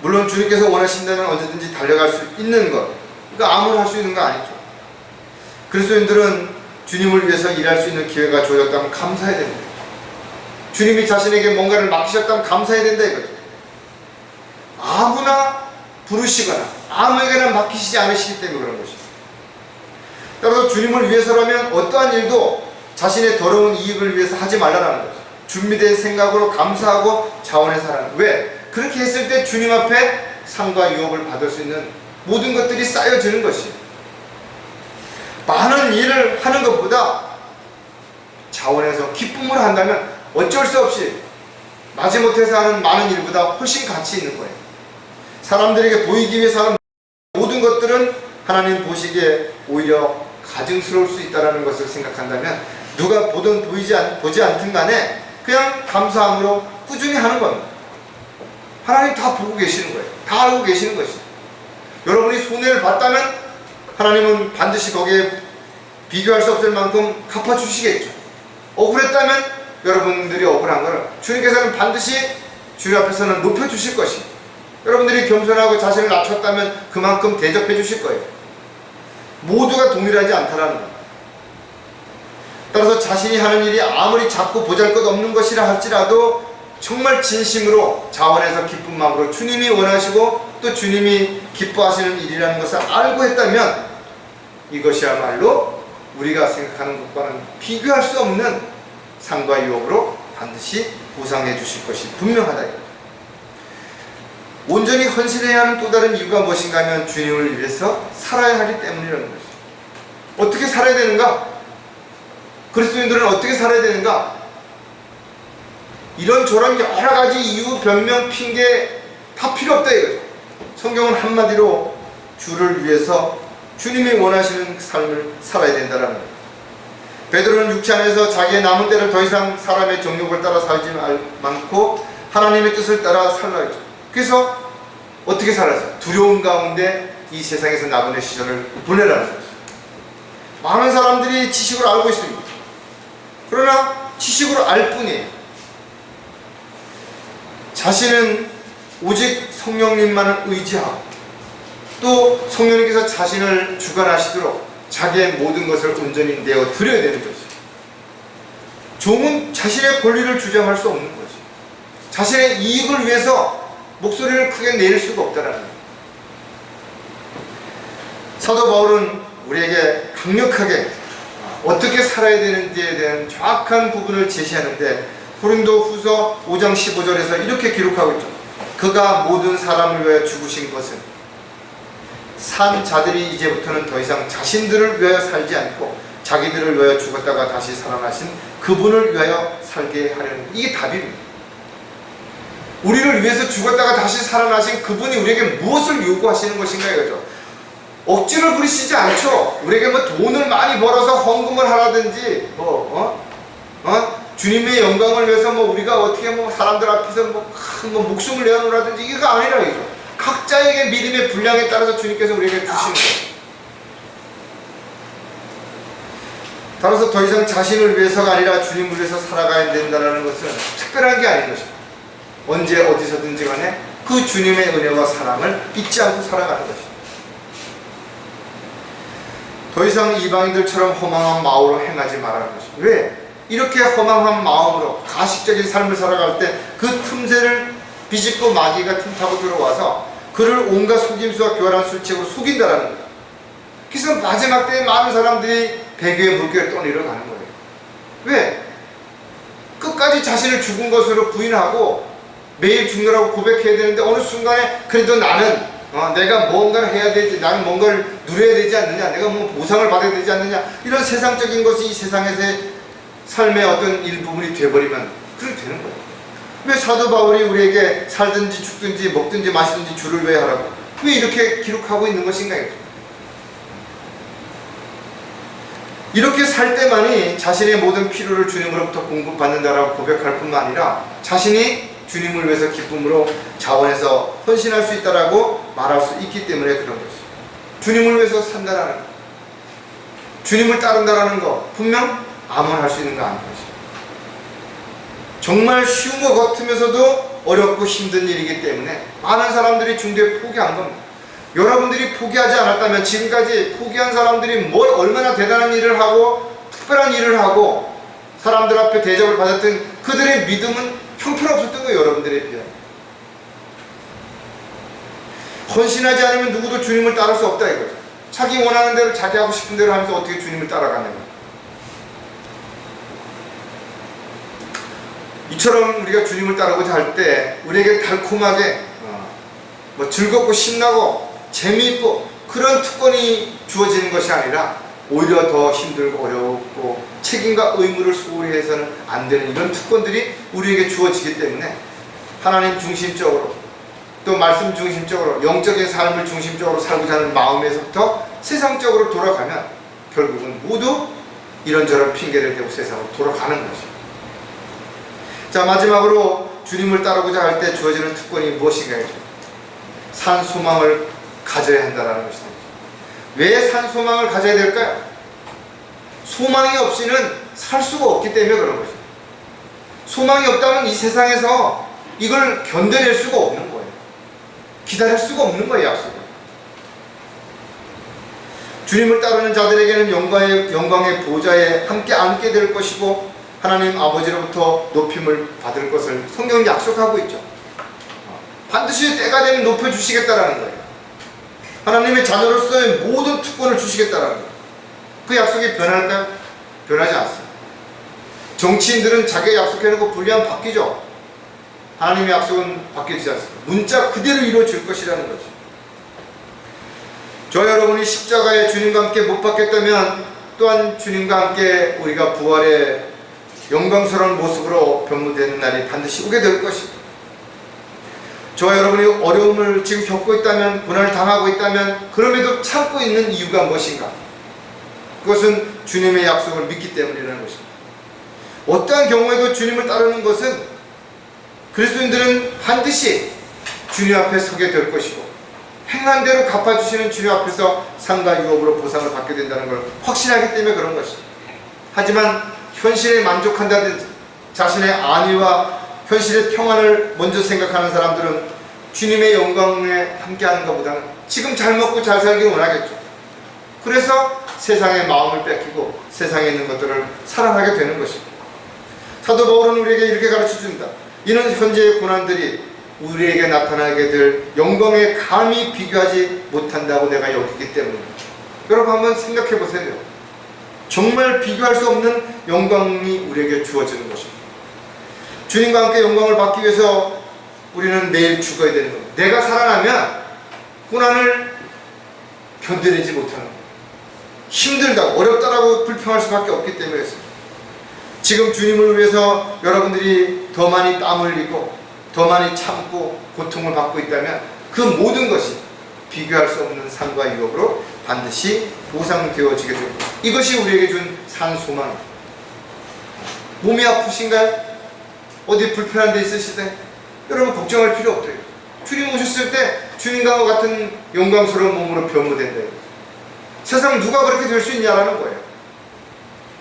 물론 주님께서 원하신다면 언제든지 달려갈 수 있는 것, 그러니까 아무나 할 수 있는 거 아니죠. 그리스도인들은 주님을 위해서 일할 수 있는 기회가 주어졌다면 감사해야 됩니다. 주님이 자신에게 뭔가를 맡기셨다면 감사해야 된다 이거죠. 아무나 부르시거나 아무에게나 맡기시지 않으시기 때문에 그런 것입니다. 따라서 주님을 위해서라면 어떠한 일도 자신의 더러운 이익을 위해서 하지 말라는 거죠. 준비된 생각으로 감사하고 자원해서 하라는 거예요. 왜? 그렇게 했을 때 주님 앞에 상과 유업을 받을 수 있는 모든 것들이 쌓여지는 것이에요. 많은 일을 하는 것보다 자원해서 기쁨으로 한다면 어쩔 수 없이 마지못해서 하는 많은 일보다 훨씬 가치 있는 거예요. 사람들에게 보이기 위해서 하는 모든 것들은 하나님 보시기에 오히려 가증스러울 수 있다는 것을 생각한다면 누가 보든 보지 않든 간에 그냥 감사함으로 꾸준히 하는 겁니다. 하나님 다 보고 계시는 거예요. 다 알고 계시는 것이죠. 여러분이 손해를 봤다면 하나님은 반드시 거기에 비교할 수 없을 만큼 갚아주시겠죠. 억울했다면 여러분들이 억울한 것을 주님께서는 반드시 주님 앞에서는 높여주실 것이에요. 여러분들이 겸손하고 자신을 낮췄다면 그만큼 대접해 주실 거예요. 모두가 동일하지 않다라는 겁니다. 따라서 자신이 하는 일이 아무리 작고 보잘것없는 것이라 할지라도 정말 진심으로 자원해서 기쁜 마음으로 주님이 원하시고 또 주님이 기뻐하시는 일이라는 것을 알고 했다면 이것이야말로 우리가 생각하는 것과는 비교할 수 없는 상과 유업으로 반드시 보상해 주실 것이 분명하다 이거죠. 온전히 헌신해야 하는 또 다른 이유가 무엇인가 하면 주님을 위해서 살아야 하기 때문이라는 것이죠. 어떻게 살아야 되는가? 그리스도인들은 어떻게 살아야 되는가? 이런저런 여러 가지 이유, 변명, 핑계 다 필요 없다 이거죠. 성경은 한마디로 주를 위해서 주님이 원하시는 삶을 살아야 된다는 거예요. 베드로는 육체 안에서 자기의 남은 때를 더 이상 사람의 정욕을 따라 살지 않고 하나님의 뜻을 따라 살라 했죠. 그래서 어떻게 살았어요? 두려움 가운데 이 세상에서 나그네 시절을 보내라는 거죠. 많은 사람들이 지식을 알고 있습니다. 그러나 지식으로 알 뿐이에요. 자신은 오직 성령님만을 의지하고 또 성령님께서 자신을 주관하시도록 자기의 모든 것을 온전히 내어 드려야 되는 것이죠. 종은 자신의 권리를 주장할 수 없는 거죠. 자신의 이익을 위해서 목소리를 크게 낼 수가 없다는 거예요. 사도 바울은 우리에게 강력하게 어떻게 살아야 되는지에 대한 정확한 부분을 제시하는데 고린도 후서 5장 15절에서 이렇게 기록하고 있죠. 그가 모든 사람을 위하여 죽으신 것은 산 자들이 이제부터는 더 이상 자신들을 위하여 살지 않고 자기들을 위하여 죽었다가 다시 살아나신 그분을 위하여 살게 하려는, 이게 답입니다. 우리를 위해서 죽었다가 다시 살아나신 그분이 우리에게 무엇을 요구하시는 것인가 이거죠. 억지를 부리시지 않죠. 우리에게 뭐 돈을 많이 벌어서 헌금을 하라든지 주님의 영광을 위해서 우리가 어떻게 사람들 앞에서 목숨을 내어놓으라든지 이게가 아니라 이죠. 각자에게 믿음의 분량에 따라서 주님께서 우리에게 주시는 거예요. 따라서 더 이상 자신을 위해서가 아니라 주님을 위해서 살아가야 된다는 것은 특별한 게 아닌 것입니다. 언제 어디서든지 간에 그 주님의 은혜와 사랑을 잊지 않고 살아가는 것입니다. 더 이상 이방인들처럼 허망한 마음으로 행하지 말라는 것입니다. 왜? 이렇게 허망한 마음으로 가식적인 삶을 살아갈 때 그 틈새를 비집고 마귀가 틈타고 들어와서 그를 온갖 속임수와 교활한 술책으로 속인다라는 거죠. 그래서 마지막 때에 많은 사람들이 배교의 물결에 떠내려가는 거예요. 왜? 끝까지 자신을 죽은 것으로 부인하고 매일 죽느라고 고백해야 되는데 어느 순간에 그래도 나는 내가 뭔가를 해야 되지, 나는 뭔가를 누려야 되지 않느냐, 내가 보상을 받아야 되지 않느냐, 이런 세상적인 것이 이 세상에서의 삶의 어떤 일부분이 되어버리면 그렇게 되는 거예요. 왜 사도 바울이 우리에게 살든지 죽든지 먹든지 마시든지 주를 위해 하라고 왜 이렇게 기록하고 있는 것인가? 이렇게 살 때만이 자신의 모든 필요를 주님으로부터 공급받는다라고 고백할 뿐만 아니라 자신이 주님을 위해서 기쁨으로 자원해서 헌신할 수 있다라고 말할 수 있기 때문에 그런 것이죠. 주님을 위해서 산다라는 것, 주님을 따른다라는 것, 분명 아무나 할 수 있는 거 아닌 것이죠. 정말 쉬운 것 같으면서도 어렵고 힘든 일이기 때문에 많은 사람들이 중도에 포기한 겁니다. 여러분들이 포기하지 않았다면 지금까지 포기한 사람들이 얼마나 대단한 일을 하고 특별한 일을 하고 사람들 앞에 대접을 받았던 그들의 믿음은 형편없었던 거예요. 여러분들에 비하여. 헌신하지 않으면 누구도 주님을 따를 수 없다 이거죠. 자기 원하는 대로 자기 하고 싶은 대로 하면서 어떻게 주님을 따라가냐고. 이처럼 우리가 주님을 따르고자 할 때 우리에게 달콤하게 즐겁고 신나고 재미있고 그런 특권이 주어지는 것이 아니라 오히려 더 힘들고 어렵고 책임과 의무를 소홀히 해서는 안 되는 이런 특권들이 우리에게 주어지기 때문에 하나님 중심적으로 또 말씀 중심적으로 영적인 삶을 중심적으로 살고자 하는 마음에서부터 세상적으로 돌아가면 결국은 모두 이런저런 핑계를 대고 세상으로 돌아가는 것입니다. 자, 마지막으로 주님을 따르고자 할 때 주어지는 특권이 무엇인가요? 산 소망을 가져야 한다는 것입니다. 왜 산 소망을 가져야 될까요? 소망이 없이는 살 수가 없기 때문에 그런 것입니다. 소망이 없다면 이 세상에서 이걸 견뎌낼 수가 없는 거예요. 기다릴 수가 없는 거예요, 약속을. 주님을 따르는 자들에게는 영광의 보좌에 함께 앉게 될 것이고 하나님 아버지로부터 높임을 받을 것을 성경은 약속하고 있죠. 반드시 때가 되면 높여주시겠다라는 거예요. 하나님의 자녀로서의 모든 특권을 주시겠다라는 거예요. 그 약속이 변할까요? 변하지 않습니다. 정치인들은 자기가 약속해놓고 불리하면 바뀌죠. 하나님의 약속은 바뀌지 않습니다. 문자 그대로 이루어질 것이라는 거죠. 저 여러분이 십자가에 주님과 함께 못 박혔다면 또한 주님과 함께 우리가 부활의 영광스러운 모습으로 변모되는 날이 반드시 오게 될 것입니다. 저와 여러분이 어려움을 지금 겪고 있다면, 고난을 당하고 있다면 그럼에도 참고 있는 이유가 무엇인가? 그것은 주님의 약속을 믿기 때문이라는 것입니다. 어떠한 경우에도 주님을 따르는 것은 그리스도인들은 반드시 주님 앞에 서게 될 것이고 행한 대로 갚아주시는 주님 앞에서 상과 유업으로 보상을 받게 된다는 걸 확신하기 때문에 그런 것입니다. 하지만 현실에 만족한다든지 자신의 안위와 현실의 평안을 먼저 생각하는 사람들은 주님의 영광에 함께하는 것보다는 지금 잘 먹고 잘 살기를 원하겠죠. 그래서 세상의 마음을 뺏기고 세상에 있는 것들을 사랑하게 되는 것입니다. 사도 바울은 우리에게 이렇게 가르쳐줍니다. 이는 현재의 고난들이 우리에게 나타나게 될 영광에 감히 비교하지 못한다고 내가 여기기 때문입니다. 여러분 한번 생각해 보세요. 정말 비교할 수 없는 영광이 우리에게 주어지는 것입니다. 주님과 함께 영광을 받기 위해서 우리는 매일 죽어야 되는 겁니다. 내가 살아나면 고난을 견뎌내지 못하는 거예요. 힘들다고 어렵다라고 불평할 수밖에 없기 때문에 그렇습니다. 지금 주님을 위해서 여러분들이 더 많이 땀 흘리고 더 많이 참고 고통을 받고 있다면 그 모든 것이 비교할 수 없는 상과 유업으로 반드시 보상되어지게 됩니다. 이것이 우리에게 준 산 소망입니다. 몸이 아프신가요? 어디 불편한 데 있으시대? 여러분 걱정할 필요 없대요. 주님 오셨을 때 주님과 같은 영광스러운 몸으로 변모된다. 세상 누가 그렇게 될 수 있냐라는 거예요.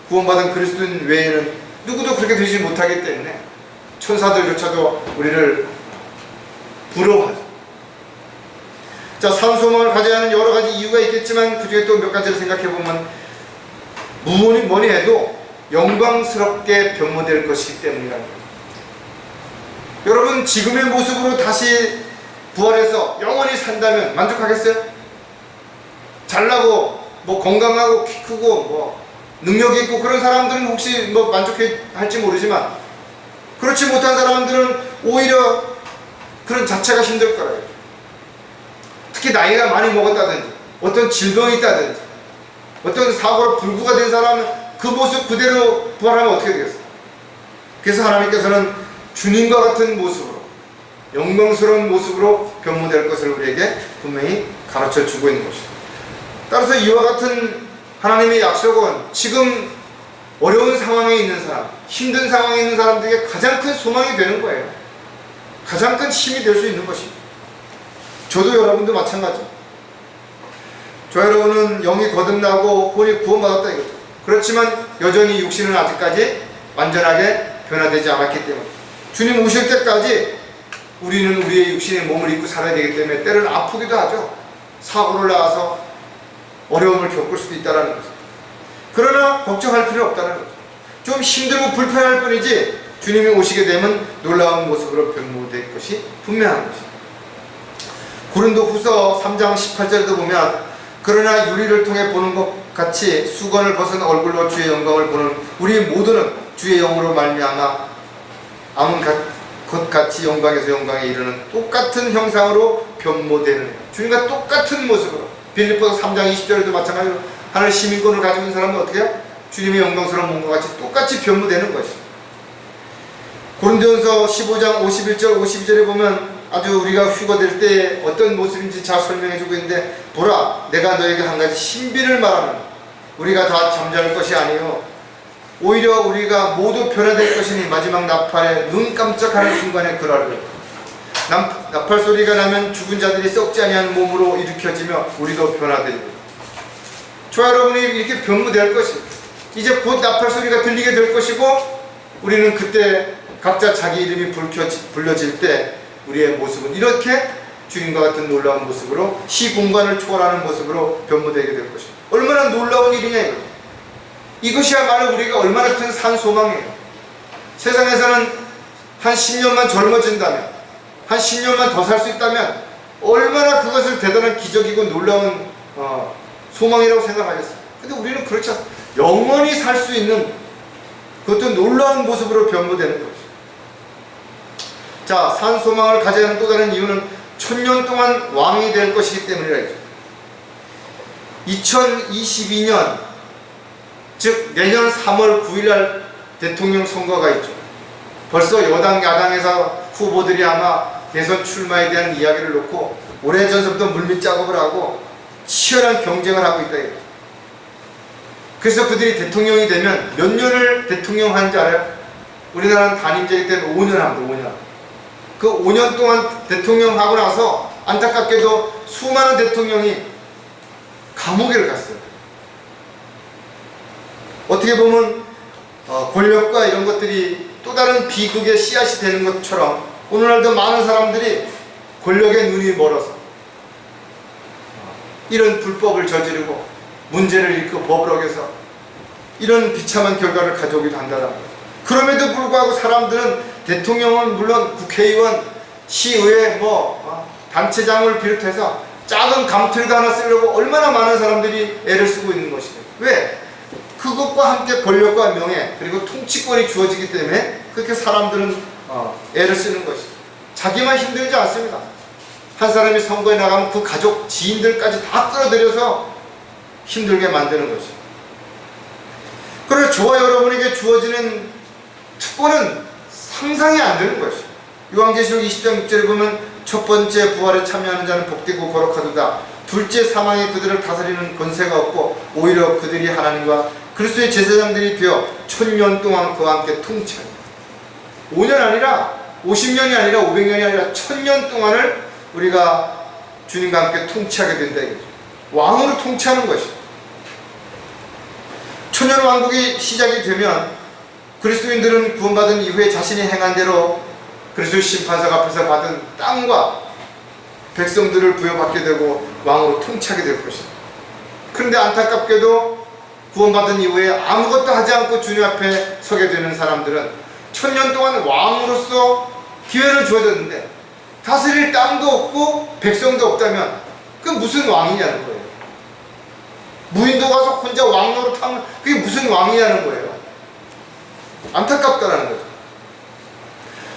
구원받은 그리스도인 외에는 누구도 그렇게 되지 못하기 때문에 천사들조차도 우리를 부러워하죠. 자, 산 소망을 가져야 하는 여러 가지 이유가 있겠지만 그 중에 또 몇 가지를 생각해 보면 뭐니 해도 영광스럽게 변모될 것이기 때문이라는 거예요. 여러분 지금의 모습으로 다시 부활해서 영원히 산다면 만족하겠어요? 잘나고 뭐 건강하고 키 크고 뭐 능력이 있고 그런 사람들은 혹시 뭐 만족할지 모르지만 그렇지 못한 사람들은 오히려 그런 자체가 힘들 거라요. 특히 나이가 많이 먹었다든지 어떤 질병이 있다든지 어떤 사고로 불구가 된 사람은 그 모습 그대로 부활하면 어떻게 되겠어요? 그래서 하나님께서는 주님과 같은 모습으로 영광스러운 모습으로 변모될 것을 우리에게 분명히 가르쳐 주고 있는 것이죠. 따라서 이와 같은 하나님의 약속은 지금 어려운 상황에 있는 사람, 힘든 상황에 있는 사람들에게 가장 큰 소망이 되는 거예요. 가장 큰 힘이 될 수 있는 것입니다. 저도 여러분도 마찬가지입니다. 저 여러분은 영이 거듭나고 혼이 구원받았다 이거죠. 그렇지만 여전히 육신은 아직까지 완전하게 변화되지 않았기 때문에 주님 오실 때까지 우리는 우리의 육신의 몸을 입고 살아야 되기 때문에 때로는 아프기도 하죠. 사고를 나와서 어려움을 겪을 수도 있다는 거죠. 그러나 걱정할 필요 없다는 거죠. 좀 힘들고 불편할 뿐이지 주님이 오시게 되면 놀라운 모습으로 변모될 것이 분명한 것입니다. 고린도후서 3장 18절에도 보면 그러나 유리를 통해 보는 것 같이 수건을 벗은 얼굴로 주의 영광을 보는 우리 모두는 주의 영으로 말미암아 아문 것 같이 영광에서 영광에 이르는 똑같은 형상으로 변모되는 주님과 똑같은 모습으로 빌립보서 3장 20절에도 마찬가지로 하늘 시민권을 가지고 있는 사람은 어떻게 해요? 주님의 영광스러운 몸과 같이 똑같이 변무되는 것이죠. 고린도전서 15장 51절 52절에 보면 아주 우리가 휴거될 때 어떤 모습인지 잘 설명해주고 있는데, 보라 내가 너에게 한 가지 신비를 말하면 우리가 다 잠잘 것이 아니요 오히려 우리가 모두 변화될 것이니 마지막 나팔에 눈 깜짝하는 순간에 그러하리라. 나팔 소리가 나면 죽은 자들이 썩지 아니한 몸으로 일으켜지며 우리도 변화되리라. 저와 여러분이 이렇게 변무될 것입니다. 이제 곧 나팔 소리가 들리게 될 것이고, 우리는 그때 각자 자기 이름이 불려질 때 우리의 모습은 이렇게 주님과 같은 놀라운 모습으로, 시공간을 초월하는 모습으로 변모되게 될 것입니다. 얼마나 놀라운 일이냐 이거죠. 이것이야말로 우리가 얼마나 큰 산 소망이에요. 세상에서는 한 10년만 젊어진다면, 한 10년만 더 살 수 있다면 얼마나 그것을 대단한 기적이고 놀라운 소망이라고 생각하겠어요. 근데 우리는 그렇지 않습니다. 영원히 살 수 있는, 그것도 놀라운 모습으로 변모되는 것이죠. 자, 산 소망을 가져야 하는 또 다른 이유는 1000년 동안 왕이 될 것이기 때문이라 했죠. 2022년, 즉 내년 3월 9일날 대통령 선거가 있죠. 벌써 여당 야당에서 후보들이 아마 대선 출마에 대한 이야기를 놓고 오래전부터 물밑 작업을 하고 치열한 경쟁을 하고 있다 이거죠. 그래서 그들이 대통령이 되면 몇 년을 대통령 하는지 알아요? 우리나라는 단임제이기 때문에 5년 합니다. 5년. 그 5년 동안 대통령 하고 나서 안타깝게도 수많은 대통령이 감옥에 갔어요. 어떻게 보면 권력과 이런 것들이 또 다른 비극의 씨앗이 되는 것처럼 오늘날도 많은 사람들이 권력에 눈이 멀어서 이런 불법을 저지르고 문제를 일으키고 법을 어겨서 이런 비참한 결과를 가져오기도 한다는 거예요. 그럼에도 불구하고 사람들은 대통령은 물론 국회의원, 시의회, 단체장을 비롯해서 작은 감틀도 하나 쓰려고 얼마나 많은 사람들이 애를 쓰고 있는 것이죠. 왜? 그것과 함께 권력과 명예 그리고 통치권이 주어지기 때문에 그렇게 사람들은 애를 쓰는 것이죠. 자기만 힘들지 않습니다. 한 사람이 선거에 나가면 그 가족, 지인들까지 다 끌어들여서 힘들게 만드는 것이죠. 그리고 저와 여러분에게 주어지는 특권은 상상이 안 되는 것이죠. 요한계시록 20장 6절에 보면 첫 번째 부활에 참여하는 자는 복되고 거룩하도다. 둘째 사망에 그들을 다스리는 권세가 없고 오히려 그들이 하나님과 그리스도의 제사장들이 되어 1000년 동안 그와 함께 통치합니다. 5년 아니라 50년이 아니라 500년이 아니라 1000년 동안을 우리가 주님과 함께 통치하게 된다 이거죠. 왕으로 통치하는 것이죠. 천년 왕국이 시작이 되면 그리스도인들은 구원받은 이후에 자신이 행한 대로 그리스도의 심판석 앞에서 받은 땅과 백성들을 부여받게 되고 왕으로 통치하게 될 것입니다. 그런데 안타깝게도 구원받은 이후에 아무것도 하지 않고 주님 앞에 서게 되는 사람들은 1000년 동안 왕으로서 기회를 주어졌는데 다스릴 땅도 없고 백성도 없다면 그 무슨 왕이냐는 거예요. 무인도 가서 혼자 왕 노릇하면 그게 무슨 왕이냐는 거예요. 안타깝다라는 거죠.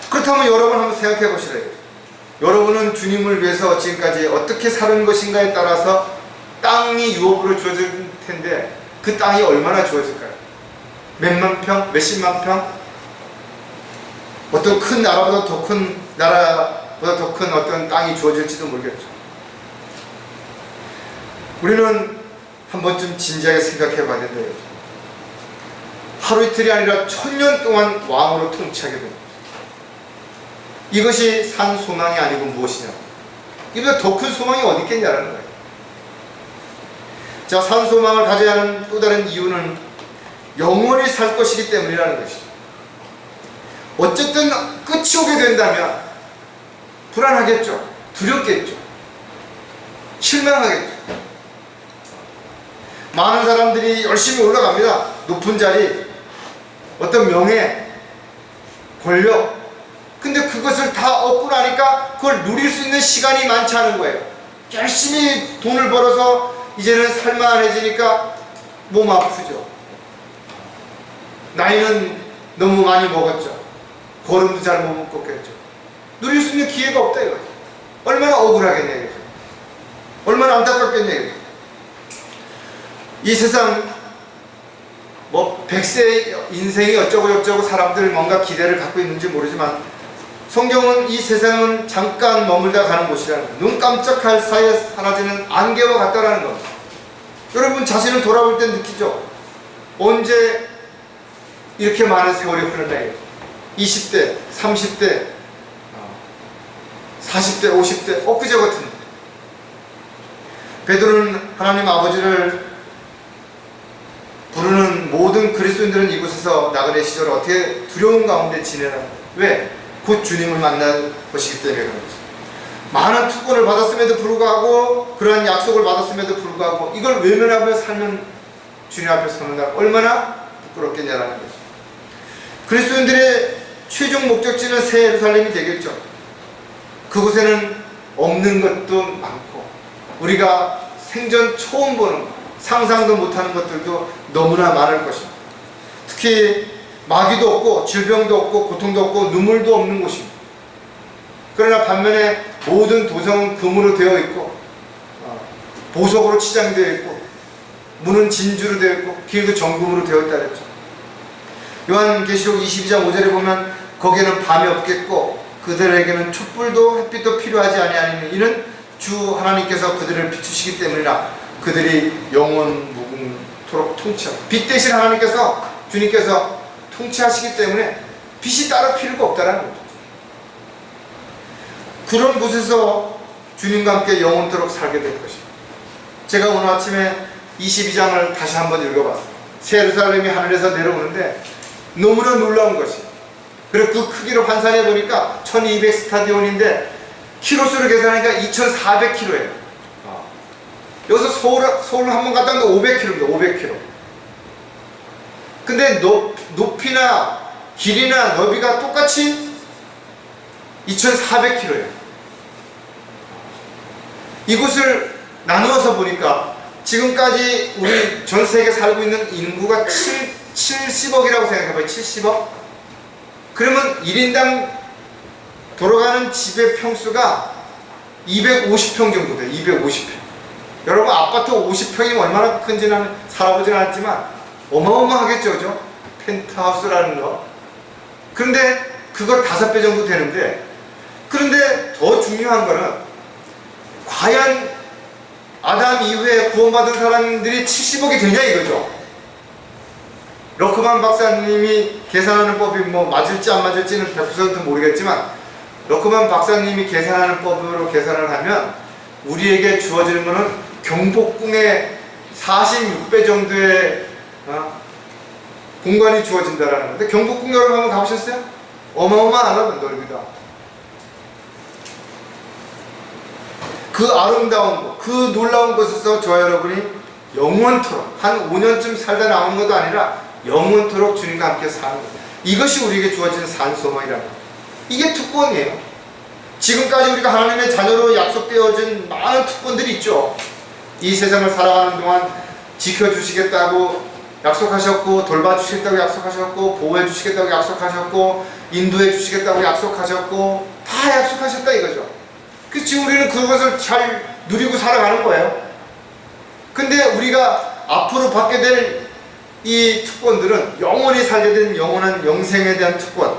그렇다면 여러분 한번 생각해 보시라. 여러분은 주님을 위해서 지금까지 어떻게 사는 것인가에 따라서 땅이 유업으로 주어질 텐데 그 땅이 얼마나 주어질까요? 몇만 평? 몇십만 평? 어떤 큰 나라보다 더 큰 어떤 땅이 주어질지도 모르겠죠. 우리는 한 번쯤 진지하게 생각해 봐야 된다. 하루 이틀이 아니라 1000년 동안 왕으로 통치하게 됩니다. 이것이 산 소망이 아니고 무엇이냐? 이보다 더 큰 소망이 어디 있겠냐라는 거예요. 자, 산 소망을 가져야 하는 또 다른 이유는 영원히 살 것이기 때문이라는 것이죠. 어쨌든 끝이 오게 된다면 불안하겠죠. 두렵겠죠. 실망하겠죠. 많은 사람들이 열심히 올라갑니다. 높은 자리, 어떤 명예, 권력. 근데 그것을 다 얻고 나니까 그걸 누릴 수 있는 시간이 많지 않은 거예요. 열심히 돈을 벌어서 이제는 살만해지니까 몸 아프죠. 나이는 너무 많이 먹었죠. 걸음도 잘 못 걷겠죠. 누릴 수 있는 기회가 없다 이거죠. 얼마나 억울하겠냐 이거죠. 얼마나 안타깝겠냐 이거죠. 이 세상 뭐 100세 인생이 어쩌고 저쩌고 사람들 뭔가 기대를 갖고 있는지 모르지만 성경은 이 세상은 잠깐 머물다 가는 곳이라는 거예요. 눈 깜짝할 사이에 사라지는 안개와 같다라는 겁니다. 여러분 자신을 돌아볼 때 느끼죠? 언제 이렇게 많은 세월이 흐르나요? 20대, 30대, 40대, 50대 엊그제 같은데 베드로는 하나님 아버지를 부르는 모든 그리스도인들은 이곳에서 나그네 시절을 어떻게 두려운 가운데 지내나. 왜? 곧 주님을 만날 것이기 때문에 그런 거죠. 많은 특권을 받았음에도 불구하고 그러한 약속을 받았음에도 불구하고 이걸 외면하며 살면 주님 앞에 서는 날 얼마나 부끄럽겠냐라는 거죠. 그리스도인들의 최종 목적지는 새 예루살렘이 되겠죠. 그곳에는 없는 것도 많고 우리가 생전 처음 보는 것, 상상도 못하는 것들도 너무나 많을 것입니다. 특히 마귀도 없고 질병도 없고 고통도 없고 눈물도 없는 곳입니다. 그러나 반면에 모든 도성은 금으로 되어 있고 보석으로 치장되어 있고 문은 진주로 되어 있고 길도 정금으로 되어 있다 그랬죠. 요한계시록 22장 5절에 보면 거기에는 밤이 없겠고 그들에게는 촛불도 햇빛도 필요하지 아니하니 이는 주 하나님께서 그들을 비추시기 때문이라. 그들이 영원 무궁토록 통치하고 빛 대신 하나님께서 주님께서 통치하시기 때문에 빛이 따로 필요가 없다는 거죠. 그런 곳에서 주님과 함께 영원토록 살게 될 것입니다. 제가 오늘 아침에 22장을 다시 한번 읽어봤어요. 새 예루살렘이 하늘에서 내려오는데 너무나 놀라운 것이, 그리고 그 크기를 환산해 보니까 1200 스타디온인데 키로수를 계산하니까 2400km예요. 여기서 서울 한 번 갔다 왔는데 500km입니다. 500km. 근데 높이나 길이나 너비가 똑같이 2400km예요. 이곳을 나누어서 보니까 지금까지 우리 전 세계에 살고 있는 인구가 70억이라고 생각해봐요. 70억? 그러면 1인당 돌아가는 집의 평수가 250평 정도 돼요. 250평. 여러분 아파트 50평이면 얼마나 큰지는 살아보진 않았지만 어마어마하겠죠. 그죠? 펜트하우스라는 거. 그런데 그거 5배 정도 되는데, 그런데 더 중요한 거는 과연 아담 이후에 구원받은 사람들이 70억이 되냐 이거죠. 러크만 박사님이 계산하는 법이 뭐 맞을지 안 맞을지는 100% 모르겠지만 러크만 박사님이 계산하는 법으로 계산을 하면 우리에게 주어지는 것은 경복궁의 46배 정도의 공간이 주어진다라는 건데, 경복궁 여러분 한번 가보셨어요? 어마어마하다 넓이가. 그 아름다운 곳, 그 놀라운 곳에서 저와 여러분이 영원토록 한 5년쯤 살다 나오는 것도 아니라 영원토록 주님과 함께 사는 것. 이것이 우리에게 주어진 산소망이라는 것. 이게 특권이에요. 지금까지 우리가 하나님의 자녀로 약속되어진 많은 특권들이 있죠. 이 세상을 살아가는 동안 지켜주시겠다고 약속하셨고, 돌봐주시겠다고 약속하셨고, 보호해주시겠다고 약속하셨고, 인도해주시겠다고 약속하셨고, 다 약속하셨다 이거죠. 그래서 지금 우리는 그것을 잘 누리고 살아가는 거예요. 근데 우리가 앞으로 받게 될 이 특권들은 영원히 살게 된 영원한 영생에 대한 특권,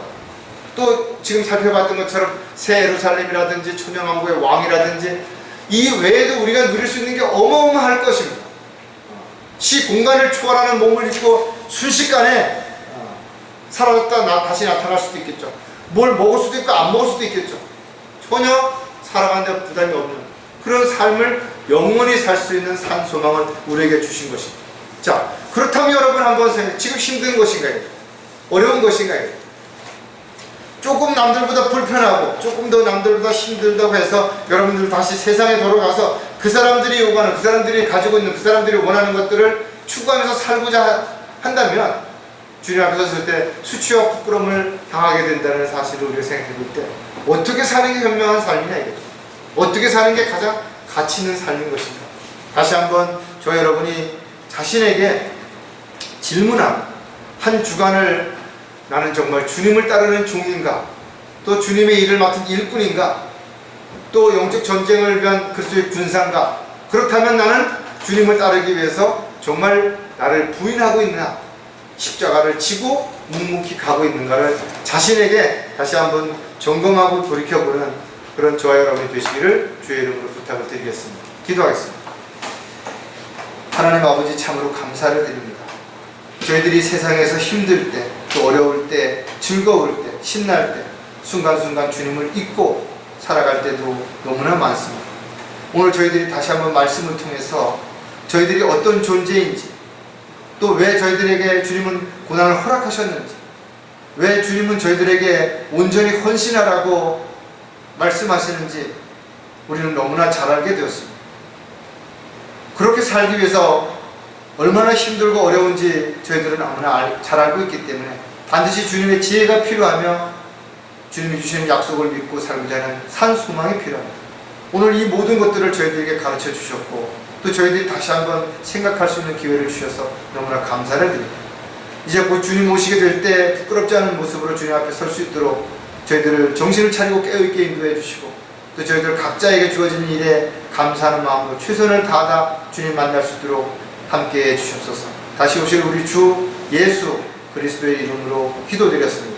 또 지금 살펴봤던 것처럼 새 예루살렘이라든지 천년왕국의 왕이라든지 이 외에도 우리가 누릴 수 있는 게 어마어마할 것입니다. 시공간을 초월하는 몸을 입고 순식간에 사라졌다 다시 나타날 수도 있겠죠. 뭘 먹을 수도 있고 안 먹을 수도 있겠죠. 전혀 살아가는데 부담이 없는 그런 삶을 영원히 살 수 있는 산 소망을 우리에게 주신 것입니다. 자, 그렇다면 여러분 한번 생각해. 지금 힘든 것인가요? 어려운 것인가요? 조금 남들보다 불편하고 조금 더 남들보다 힘들다고 해서 여러분들 다시 세상에 돌아가서 그 사람들이 요구하는, 그 사람들이 가지고 있는, 그 사람들이 원하는 것들을 추구하면서 살고자 한다면 주님 앞에 섰을 때 수치와 부끄러움을 당하게 된다는 사실을 우리가 생각해 볼 때 어떻게 사는 게 현명한 삶이냐 이거죠. 어떻게 사는 게 가장 가치 있는 삶인 것인가. 다시 한번 저 여러분이 자신에게 질문한 한 주간을 나는 정말 주님을 따르는 종인가, 또 주님의 일을 맡은 일꾼인가, 또 영적 전쟁을 위한 그리스도의 군사인가. 그렇다면 나는 주님을 따르기 위해서 정말 나를 부인하고 있나, 십자가를 지고 묵묵히 가고 있는가를 자신에게 다시 한번 점검하고 돌이켜보는 그런 저와 여러분이 되시기를 주의 이름으로 부탁을 드리겠습니다. 기도하겠습니다. 하나님 아버지, 참으로 감사를 드립니다. 저희들이 세상에서 힘들 때, 또 어려울 때, 즐거울 때, 신날 때 순간순간 주님을 잊고 살아갈 때도 너무나 많습니다. 오늘 저희들이 다시 한번 말씀을 통해서 저희들이 어떤 존재인지, 또 왜 저희들에게 주님은 고난을 허락하셨는지, 왜 주님은 저희들에게 온전히 헌신하라고 말씀하시는지 우리는 너무나 잘 알게 되었습니다. 그렇게 살기 위해서 얼마나 힘들고 어려운지 저희들은 너무나 잘 알고 있기 때문에 반드시 주님의 지혜가 필요하며 주님이 주시는 약속을 믿고 살고자 하는 산소망이 필요합니다. 오늘 이 모든 것들을 저희들에게 가르쳐 주셨고, 또 저희들이 다시 한번 생각할 수 있는 기회를 주셔서 너무나 감사를 드립니다. 이제 곧 주님 오시게 될 때 부끄럽지 않은 모습으로 주님 앞에 설 수 있도록 저희들을 정신을 차리고 깨어있게 인도해 주시고, 또 저희들 각자에게 주어진 일에 감사하는 마음으로 최선을 다하다 주님 만날 수 있도록 함께해 주시옵소서. 다시 오실 우리 주 예수 그리스도의 이름으로 기도드렸습니다.